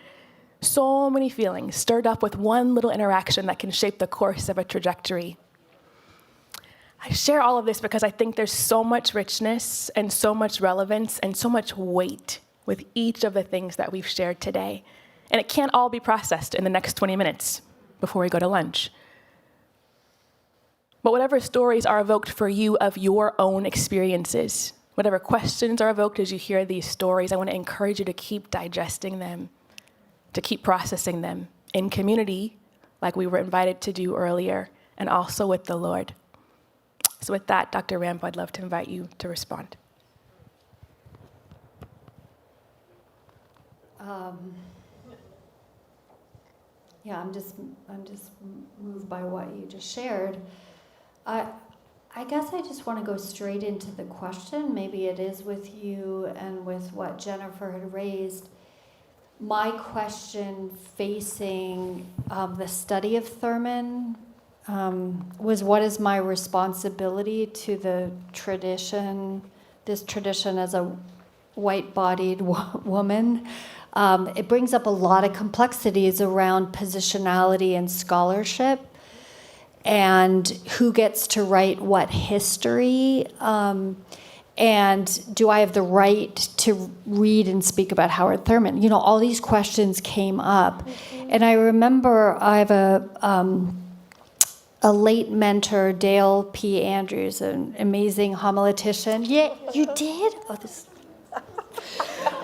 A: So many feelings stirred up with one little interaction that can shape the course of a trajectory. I share all of this because I think there's so much richness and so much relevance and so much weight with each of the things that we've shared today. And it can't all be processed in the next 20 minutes before we go to lunch. But whatever stories are evoked for you of your own experiences, whatever questions are evoked as you hear these stories, I want to encourage you to keep digesting them, to keep processing them in community, like we were invited to do earlier, and also with the Lord. So with that, Dr. Rambo, I'd love to invite you to respond.
D: Yeah, I'm just moved by what you just shared. I guess I just want to go straight into the question. Maybe it is with you and with what Jennifer had raised. My question facing the study of Thurman was, what is my responsibility to the tradition this tradition as a white-bodied woman. It brings up a lot of complexities around positionality and scholarship, and who gets to write what history, and do I have the right to read and speak about Howard Thurman? You know, all these questions came up. And I remember I have a late mentor, Dale P. Andrews, an amazing homiletician. Yeah, you did? Oh, this.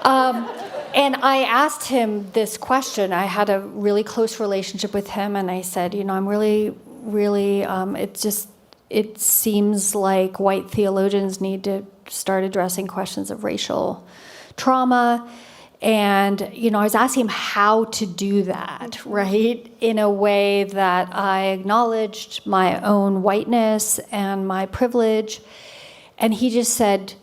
D: And I asked him this question. I had a really close relationship with him, and I said, you know, I'm really, it seems like white theologians need to start addressing questions of racial trauma. And, you know, I was asking him how to do that, right, in a way that I acknowledged my own whiteness and my privilege. And he just said,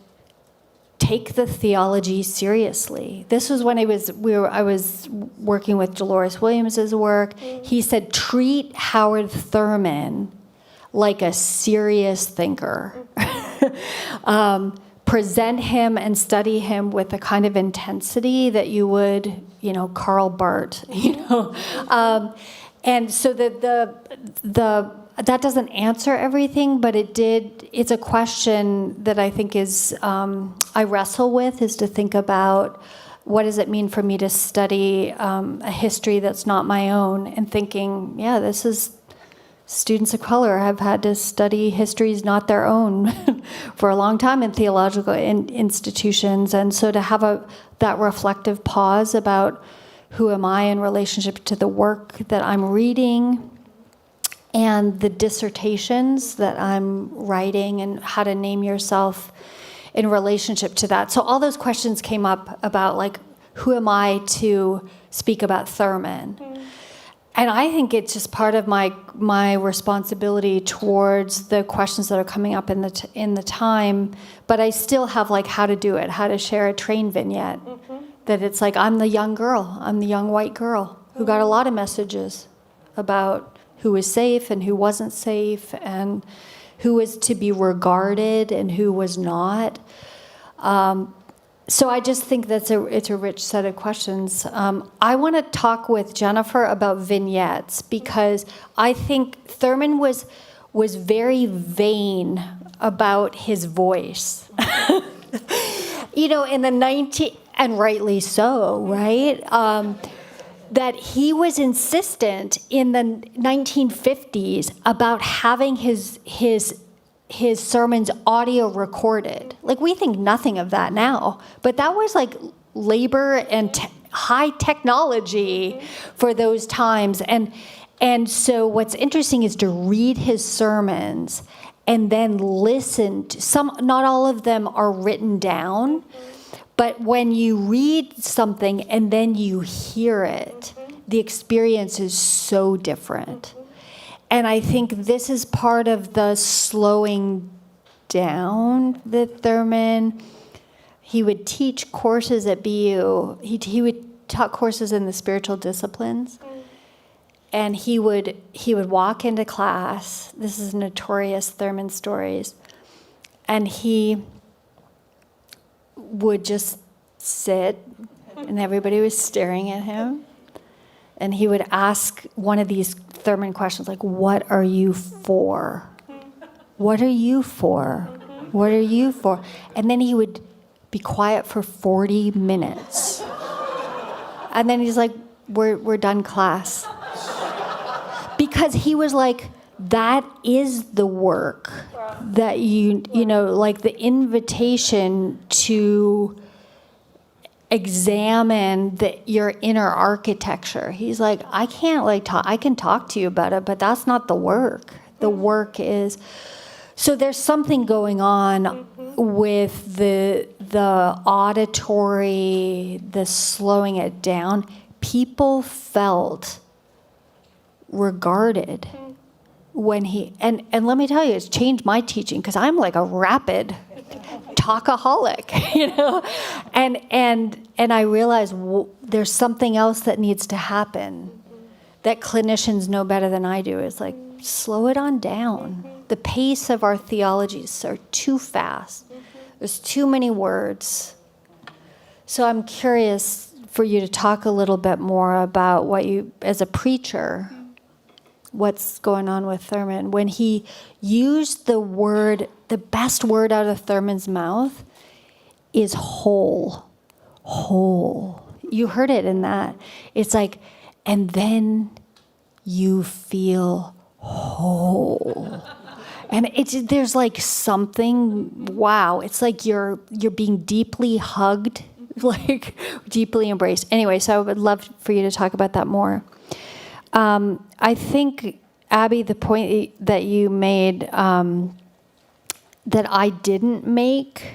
D: take the theology seriously. This was when I was working with Dolores Williams's work. He said, treat Howard Thurman like a serious thinker. Present him and study him with the kind of intensity that you would, you know, Karl Barth, you know. And so that doesn't answer everything, but it's a question that I think is, I wrestle with, is to think about what does it mean for me to study a history that's not my own, and thinking, yeah, this is, students of color have had to study histories not their own for a long time in theological institutions. And so to have that reflective pause about who am I in relationship to the work that I'm reading and the dissertations that I'm writing, and how to name yourself in relationship to that. So all those questions came up about, like, who am I to speak about Thurman? And I think it's just part of my responsibility towards the questions that are coming up in the time. But I still have, like, how to do it, how to share a train vignette. That it's like, I'm the young girl, I'm the young white girl who got a lot of messages about who was safe and who wasn't safe, and who was to be regarded and who was not. So I just think it's a rich set of questions. I want to talk with Jennifer about vignettes, because I think Thurman was very vain about his voice. You know, in the and rightly so, right? That he was insistent in the 1950s about having his sermons audio recorded. Like, we think nothing of that now, but that was like labor and high technology for those times. And so what's interesting is to read his sermons and then listen to some. Not all of them are written down, but when you read something and then you hear it, the experience is so different. And I think this is part of the slowing down that Thurman, he would teach courses at BU. He would taught courses in the spiritual disciplines. And he would walk into class. This is notorious Thurman stories. And he would just sit, and everybody was staring at him. And he would ask one of these Thurman questions, like, what are you for? What are you for? What are you for? And then he would be quiet for 40 minutes. And then he's like, we're done class. Because he was like, that is the work that you know, like the invitation to examine your inner architecture. He's like, I can't I can talk to you about it, but that's not the work. The work is, so there's something going on with the auditory, the slowing it down. People felt regarded when he, and let me tell you, it's changed my teaching, because I'm like a rapid talkaholic, you know, and I realize there's something else that needs to happen that clinicians know better than I do. It's like, slow it on down. The pace of our theologies are too fast. There's too many words. So I'm curious for you to talk a little bit more about what you, as a preacher, what's going on with Thurman. When he used the word, the best word out of Thurman's mouth is whole. Whole. You heard it in that. It's like, and then you feel whole. And there's like something, wow, it's like you're being deeply hugged, like deeply embraced. Anyway, so I would love for you to talk about that more. I think, Abby, the point that you made that I didn't make,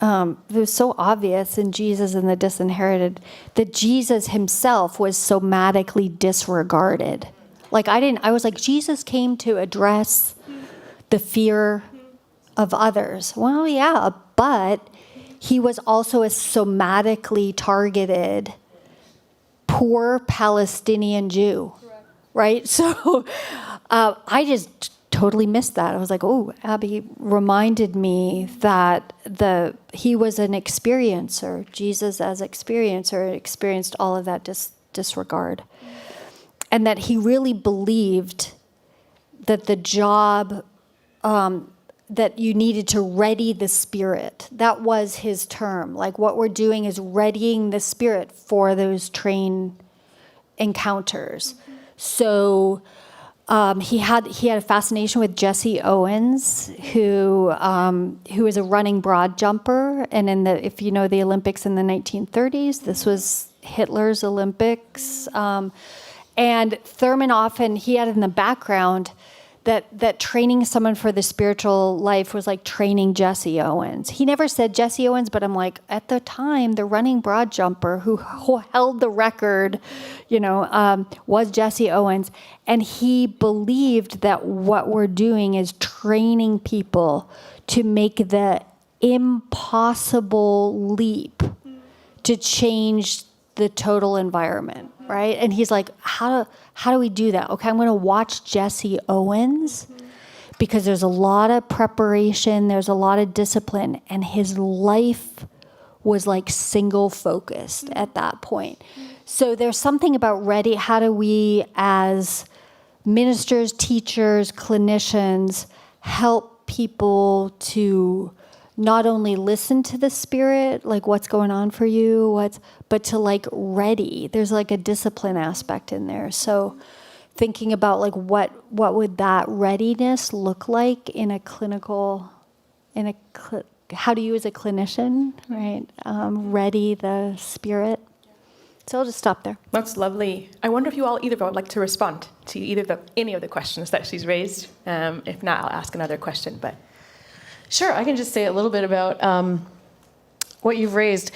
D: it was so obvious in Jesus and the Disinherited, that Jesus himself was somatically disregarded. Like I was like, Jesus came to address the fear of others. Well, yeah, but he was also a somatically targeted poor Palestinian Jew, right? So I just totally missed that. I was like, oh, Abby reminded me that he was an experiencer. Jesus as experiencer experienced all of that disregard. And that he really believed that the job that you needed to ready the spirit. That was his term. Like what we're doing is readying the spirit for those train encounters. So he had a fascination with Jesse Owens, who was a running broad jumper. And if you know the Olympics in the 1930s, this was Hitler's Olympics. And Thurman often, he had in the background that training someone for the spiritual life was like training Jesse Owens. He never said Jesse Owens, but I'm like, at the time, the running broad jumper who held the record, was Jesse Owens. And he believed that what we're doing is training people to make the impossible leap to change the total environment, right? And he's like, how do we do that? Okay, I'm going to watch Jesse Owens because there's a lot of preparation, there's a lot of discipline, and his life was like single focused at that point. So there's something about how do we as ministers, teachers, clinicians help people to not only listen to the Spirit, like what's going on for you, but to like ready. There's like a discipline aspect in there. So thinking about like what would that readiness look like in a clinical, how do you as a clinician, right, ready the Spirit? So I'll just stop there.
A: That's lovely. I wonder if you all either would like to respond to any of the questions that she's raised. If not, I'll ask another question, but.
E: Sure, I can just say a little bit about what you've raised.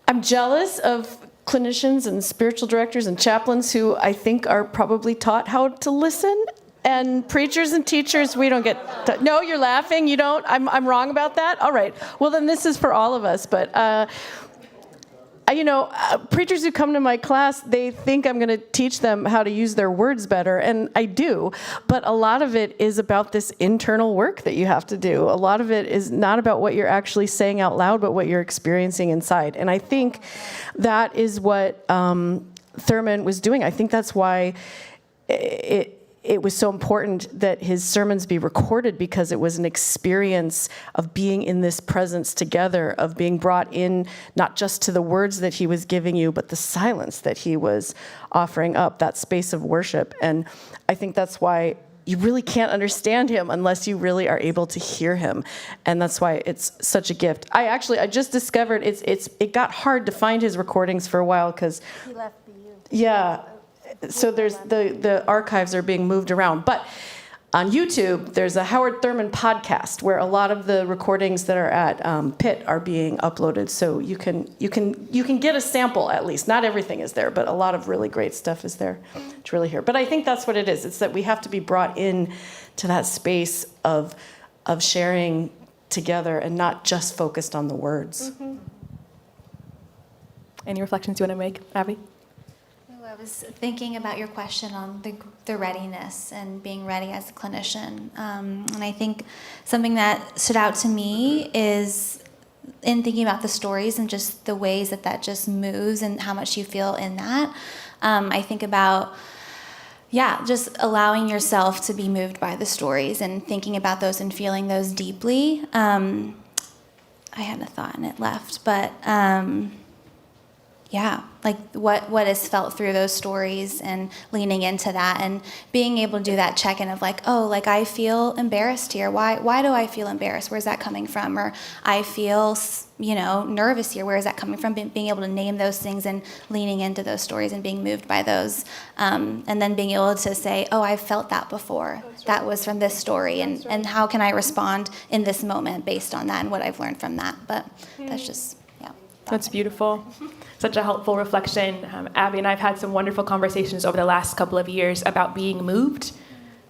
E: I'm jealous of clinicians and spiritual directors and chaplains who I think are probably taught how to listen. And preachers and teachers, we don't get. No, you're laughing. You don't. I'm wrong about that. All right. Well, then this is for all of us. But preachers who come to my class, they think I'm going to teach them how to use their words better, and I do. But a lot of it is about this internal work that you have to do. A lot of it is not about what you're actually saying out loud, but what you're experiencing inside. And I think that is what Thurman was doing. I think that's why it was so important that his sermons be recorded, because it was an experience of being in this presence together, of being brought in not just to the words that he was giving you, but the silence that he was offering up, that space of worship. And I think that's why you really can't understand him unless you really are able to hear him. And that's why it's such a gift. I just discovered it got hard to find his recordings for a while because he left BU. Yeah. So there's the archives are being moved around. But on YouTube, there's a Howard Thurman podcast where a lot of the recordings that are at Pitt are being uploaded. So you can get a sample at least. Not everything is there, but a lot of really great stuff is there to really hear. But I think that's what it is. It's that we have to be brought in to that space of sharing together and not just focused on the words.
A: Any reflections you want to make, Abby?
G: I was thinking about your question on the readiness and being ready as a clinician. And I think something that stood out to me is in thinking about the stories and just the ways that just moves and how much you feel in that. I think about, just allowing yourself to be moved by the stories and thinking about those and feeling those deeply. I had a thought and it left, but like what is felt through those stories and leaning into that and being able to do that check-in of like, oh, like I feel embarrassed here. Why do I feel embarrassed? Where's that coming from? Or I feel, nervous here. Where is that coming from? Being able to name those things and leaning into those stories and being moved by those. And then being able to say, oh, I've felt that before. That was from this story. And how can I respond in this moment based on that and what I've learned from that? But that's just,
A: That's beautiful. Such a helpful reflection. Abby and I have had some wonderful conversations over the last couple of years about being moved,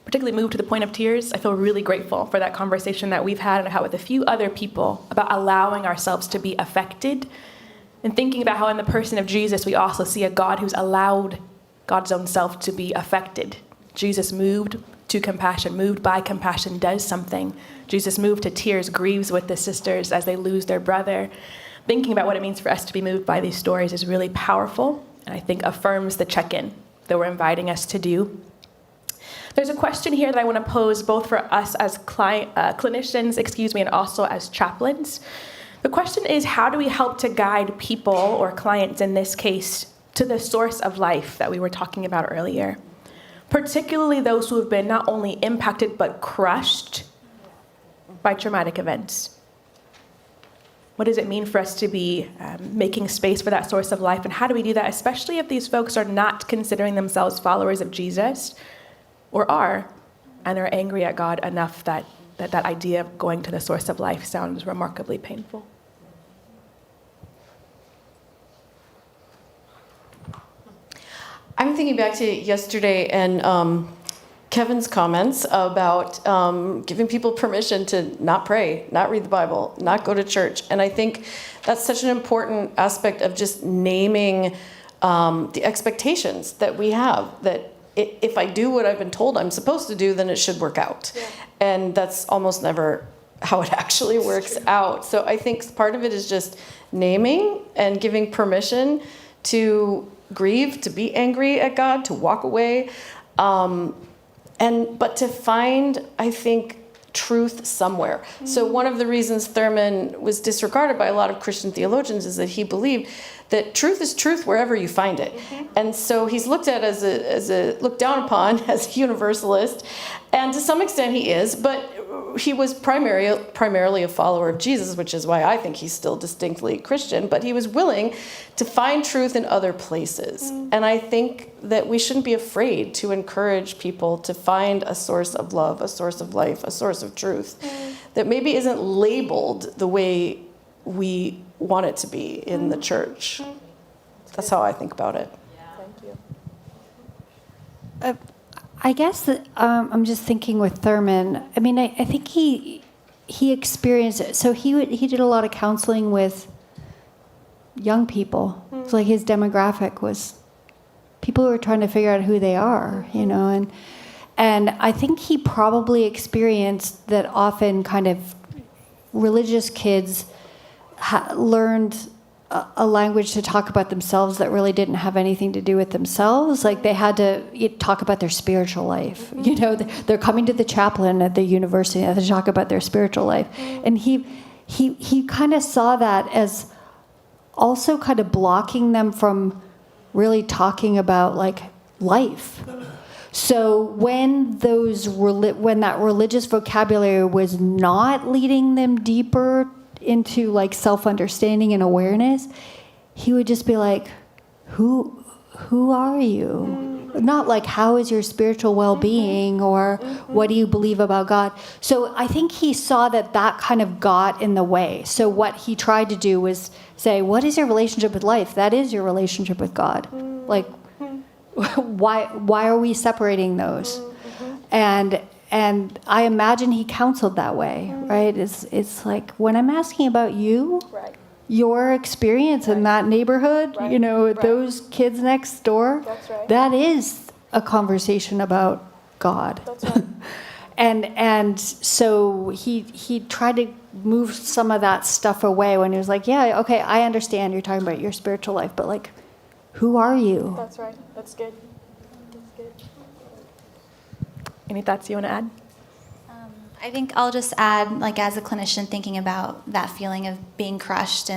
A: particularly moved to the point of tears. I feel really grateful for that conversation that we've had and I had with a few other people about allowing ourselves to be affected and thinking about how in the person of Jesus we also see a God who's allowed God's own self to be affected. Jesus moved to compassion, moved by compassion, does something. Jesus moved to tears, grieves with the sisters as they lose their brother. Thinking about what it means for us to be moved by these stories is really powerful, and I think affirms the check-in that we're inviting us to do. There's a question here that I want to pose both for us as clinicians, and also as chaplains. The question is, how do we help to guide people, or clients in this case, to the source of life that we were talking about earlier? Particularly those who have been not only impacted but crushed by traumatic events. What does it mean for us to be making space for that source of life? And how do we do that, especially if these folks are not considering themselves followers of Jesus, or are, and are angry at God enough that idea of going to the source of life sounds remarkably painful?
E: I'm thinking back to yesterday and Kevin's comments about giving people permission to not pray, not read the Bible, not go to church. And I think that's such an important aspect of just naming the expectations that we have, that if I do what I've been told I'm supposed to do, then it should work out. Yeah. And that's almost never how it actually works out. So I think part of it is just naming and giving permission to grieve, to be angry at God, to walk away. But to find, I think, truth somewhere. Mm-hmm. So one of the reasons Thurman was disregarded by a lot of Christian theologians is that he believed that truth is truth wherever you find it. Mm-hmm. And so he's looked at as a looked down upon as a universalist, and to some extent he is, but he was primarily a follower of Jesus, which is why I think he's still distinctly Christian, but he was willing to find truth in other places. And I think that we shouldn't be afraid to encourage people to find a source of love, a source of life, a source of truth that maybe isn't labeled the way we want it to be in the church. That's how I think about it.
A: Thank you.
D: I guess that I'm just thinking with Thurman. I mean, I think he experienced it. So he did a lot of counseling with young people. It's like his demographic was people who are trying to figure out who they are, and I think he probably experienced that often kind of religious kids learned a language to talk about themselves that really didn't have anything to do with themselves. Like they had to talk about their spiritual life. They're coming to the chaplain at the university and they talk about their spiritual life. And he kind of saw that as also kind of blocking them from really talking about like life. So when that religious vocabulary was not leading them deeper into like self-understanding and awareness, he would just be like, who are you? Not like, how is your spiritual well-being, or what do you believe about God? So I think he saw that kind of got in the way. So what he tried to do was say, what is your relationship with life? That is your relationship with God. Like, why are we separating those? And I imagine he counseled that way, right? It's like, when I'm asking about you, your experience in that neighborhood, you know, those kids next door.
A: That's right.
D: That is a conversation about God.
A: That's right.
D: And so he tried to move some of that stuff away when he was like, yeah, okay, I understand you're talking about your spiritual life, but like, who are you?
A: That's right. That's good. That's good. Any thoughts you want to add?
G: I think I'll just add, like, as a clinician thinking about that feeling of being crushed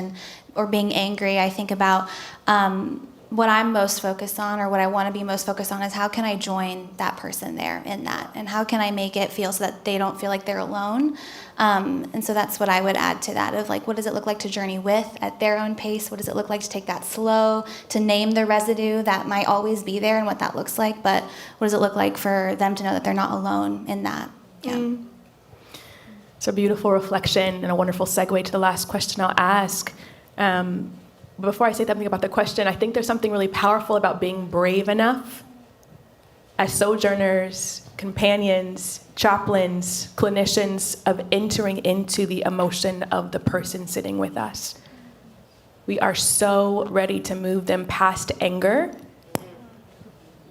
G: or being angry, I think about what I'm most focused on, or what I want to be most focused on, is how can I join that person there in that, and how can I make it feel so that they don't feel like they're alone. And so that's what I would add to that, of like, what does it look like to journey with at their own pace? What does it look like to take that slow, to name the residue that might always be there and what that looks like, but what does it look like for them to know that they're not alone in that? Yeah.
A: It's a beautiful reflection and a wonderful segue to the last question I'll ask. Before I say something about the question, I think there's something really powerful about being brave enough as sojourners, companions, chaplains, clinicians, of entering into the emotion of the person sitting with us. We are so ready to move them past anger,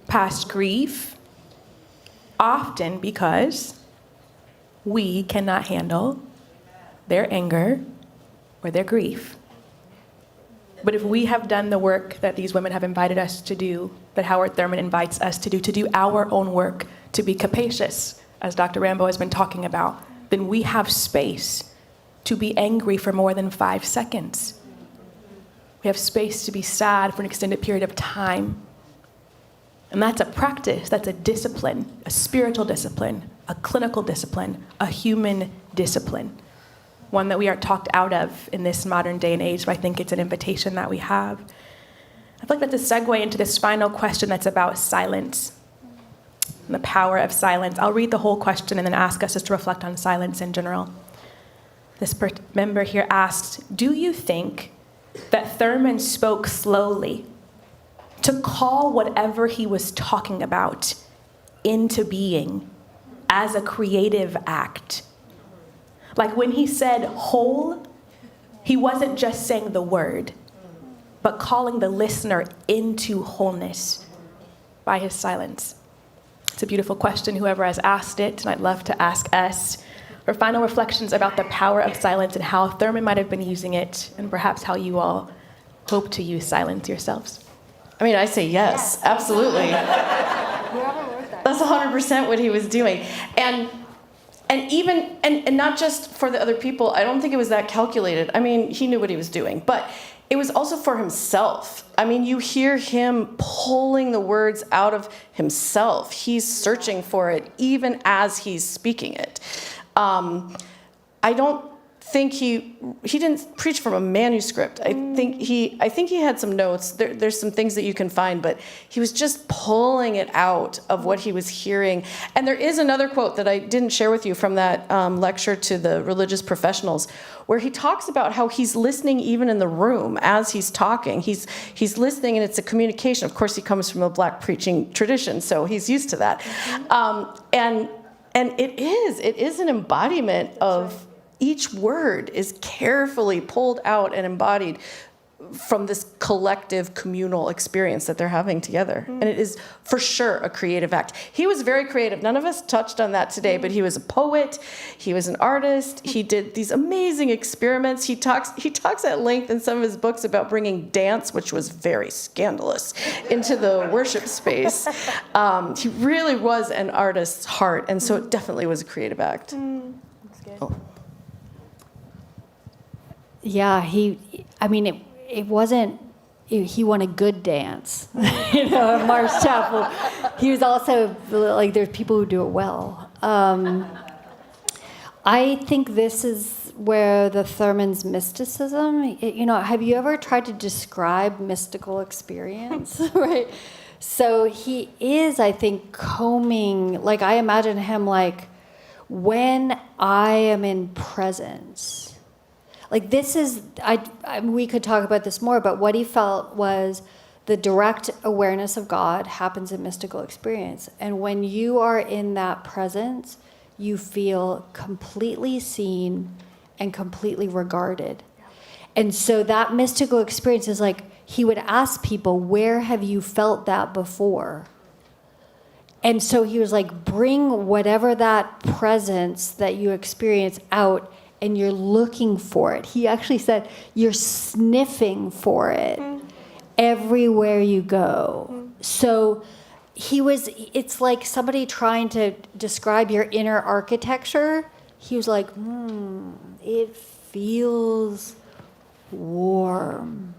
A: past grief, often because we cannot handle their anger or their grief. But if we have done the work that these women have invited us to do, that Howard Thurman invites us to do our own work, to be capacious, as Dr. Rambo has been talking about, then we have space to be angry for more than 5 seconds. We have space to be sad for an extended period of time. And that's a practice, that's a discipline, a spiritual discipline, a clinical discipline, a human discipline, one that we are talked out of in this modern day and age, but I think it's an invitation that we have. I feel like that's a segue into this final question that's about silence and the power of silence. I'll read the whole question and then ask us just to reflect on silence in general. This member here asks, do you think that Thurman spoke slowly to call whatever he was talking about into being as a creative act? Like when he said whole, he wasn't just saying the word, but calling the listener into wholeness by his silence. It's a beautiful question, whoever has asked it, and I'd love to ask us for final reflections about the power of silence and how Thurman might have been using it, and perhaps how you all hope to use silence yourselves.
E: I mean, I say yes, absolutely. That's 100% what he was doing. And even, and not just for the other people, I don't think it was that calculated. I mean, he knew what he was doing, but it was also for himself. I mean, you hear him pulling the words out of himself. He's searching for it even as he's speaking it. I don't think he didn't preach from a manuscript. I think he had some notes. There's some things that you can find, but he was just pulling it out of what he was hearing. And there is another quote that I didn't share with you from that lecture to the religious professionals, where he talks about how he's listening even in the room as he's talking. He's listening, and it's a communication. Of course, he comes from a Black preaching tradition, so he's used to that. And it is an embodiment of each word is carefully pulled out and embodied from this collective communal experience that they're having together. And it is for sure a creative act. He was very creative. None of us touched on that today, but he was a poet. He was an artist. He did these amazing experiments. He talks at length in some of his books about bringing dance, which was very scandalous, into the worship space. He really was an artist's heart, and so it definitely was a creative act.
A: That's good.
E: Oh.
D: Yeah, it wasn't, he won a good dance, at Mars Chapel. He was also, like, there's people who do it well. I think this is where the Thurman's mysticism, have you ever tried to describe mystical experience, right? So he is, I think, combing, like, I imagine him like, when I am in presence, like this is, we could talk about this more, but what he felt was the direct awareness of God happens in mystical experience. And when you are in that presence, you feel completely seen and completely regarded. And so that mystical experience is like, he would ask people, where have you felt that before? And so he was like, bring whatever that presence that you experience out, and you're looking for it. He actually said, you're sniffing for it everywhere you go. So it's like somebody trying to describe your inner architecture. He was like, it feels warm,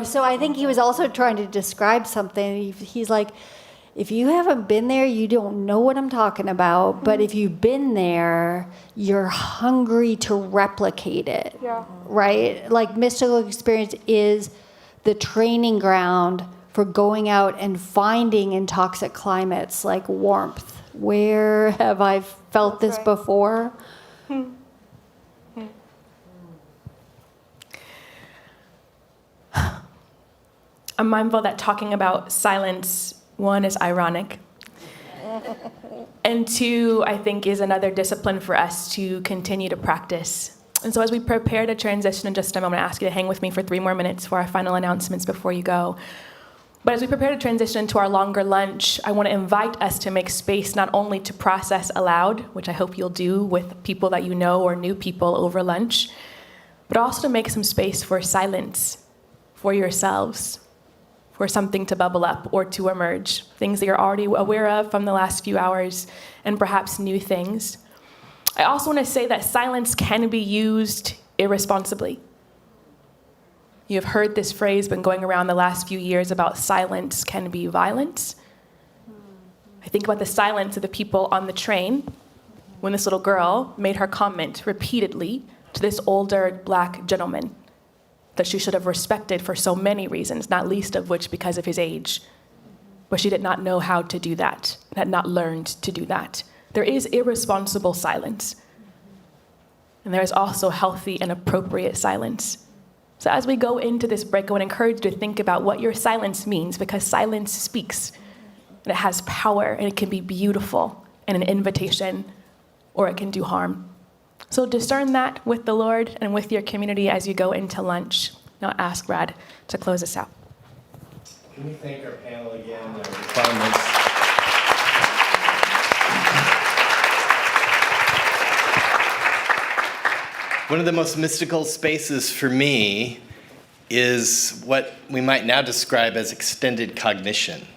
D: So I think he was also trying to describe something. He's like, if you haven't been there, you don't know what I'm talking about. But if you've been there, you're hungry to replicate it, right? Like mystical experience is the training ground for going out and finding in toxic climates like warmth. Where have I felt this before?
A: I'm mindful that talking about silence, one, is ironic. And two, I think, is another discipline for us to continue to practice. And so as we prepare to transition in just a moment, I'm going to ask you to hang with me for 3 more minutes for our final announcements before you go. But as we prepare to transition to our longer lunch, I want to invite us to make space not only to process aloud, which I hope you'll do with people that you know or new people over lunch, but also to make some space for silence, for yourselves, for something to bubble up or to emerge, things that you're already aware of from the last few hours, and perhaps new things. I also want to say that silence can be used irresponsibly. You have heard this phrase been going around the last few years about silence can be violence. I think about the silence of the people on the train when this little girl made her comment repeatedly to this older black gentleman that she should have respected for so many reasons, not least of which because of his age. But she did not know how to do that, had not learned to do that. There is irresponsible silence. And there is also healthy and appropriate silence. So as we go into this break, I want to encourage you to think about what your silence means, because silence speaks. And it has power, and it can be beautiful and an invitation, or it can do harm. So discern that with the Lord and with your community as you go into lunch. Now ask Brad to close us out.
C: Can we thank our panel again, our respondents? One of the most mystical spaces for me is what we might now describe as extended cognition.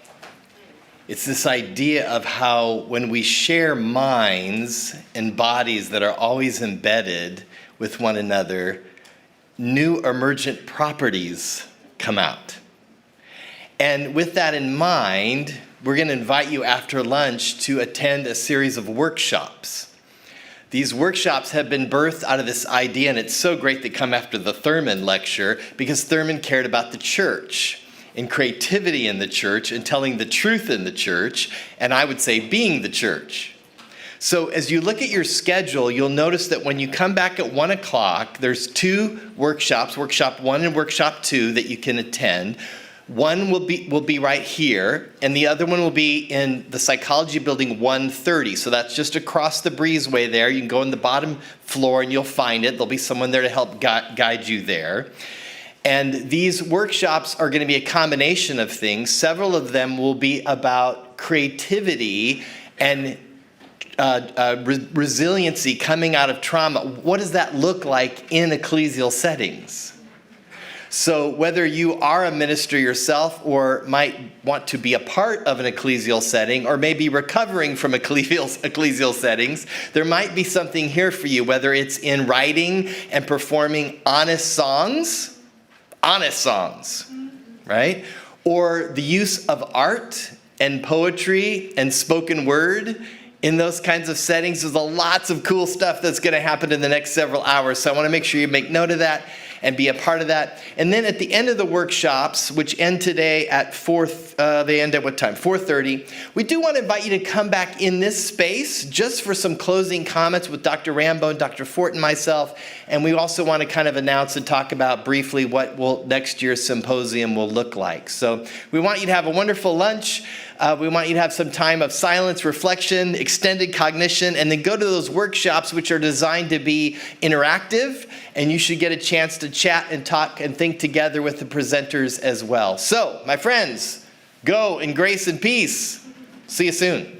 C: It's this idea of how when we share minds and bodies that are always embedded with one another, new emergent properties come out. And with that in mind, we're going to invite you after lunch to attend a series of workshops. These workshops have been birthed out of this idea, and it's so great they come after the Thurman lecture, because Thurman cared about the church and creativity in the church and telling the truth in the church, and I would say being the church. So as you look at your schedule, you'll notice that when you come back at 1 o'clock, there's 2 workshops, Workshop 1 and Workshop 2, that you can attend. One will be right here, and the other one will be in the Psychology Building 130. So that's just across the breezeway there. You can go in the bottom floor and you'll find it. There'll be someone there to help guide you there. And these workshops are going to be a combination of things. Several of them will be about creativity and resiliency coming out of trauma. What does that look like in ecclesial settings? So whether you are a minister yourself or might want to be a part of an ecclesial setting or maybe recovering from ecclesial settings, there might be something here for you, whether it's in writing and performing honest songs, right? Or the use of art and poetry and spoken word in those kinds of settings. There's lots of cool stuff that's going to happen in the next several hours. So I want to make sure you make note of that and be a part of that. And then at the end of the workshops, which end today at they end at what time? 4:30. We do want to invite you to come back in this space just for some closing comments with Dr. Rambo and Dr. Fort and myself. And we also want to kind of announce and talk about briefly what next year's symposium will look like. So we want you to have a wonderful lunch. We want you to have some time of silence, reflection, extended cognition, and then go to those workshops which are designed to be interactive, and you should get a chance to chat and talk and think together with the presenters as well. So, my friends, go in grace and peace. See you soon.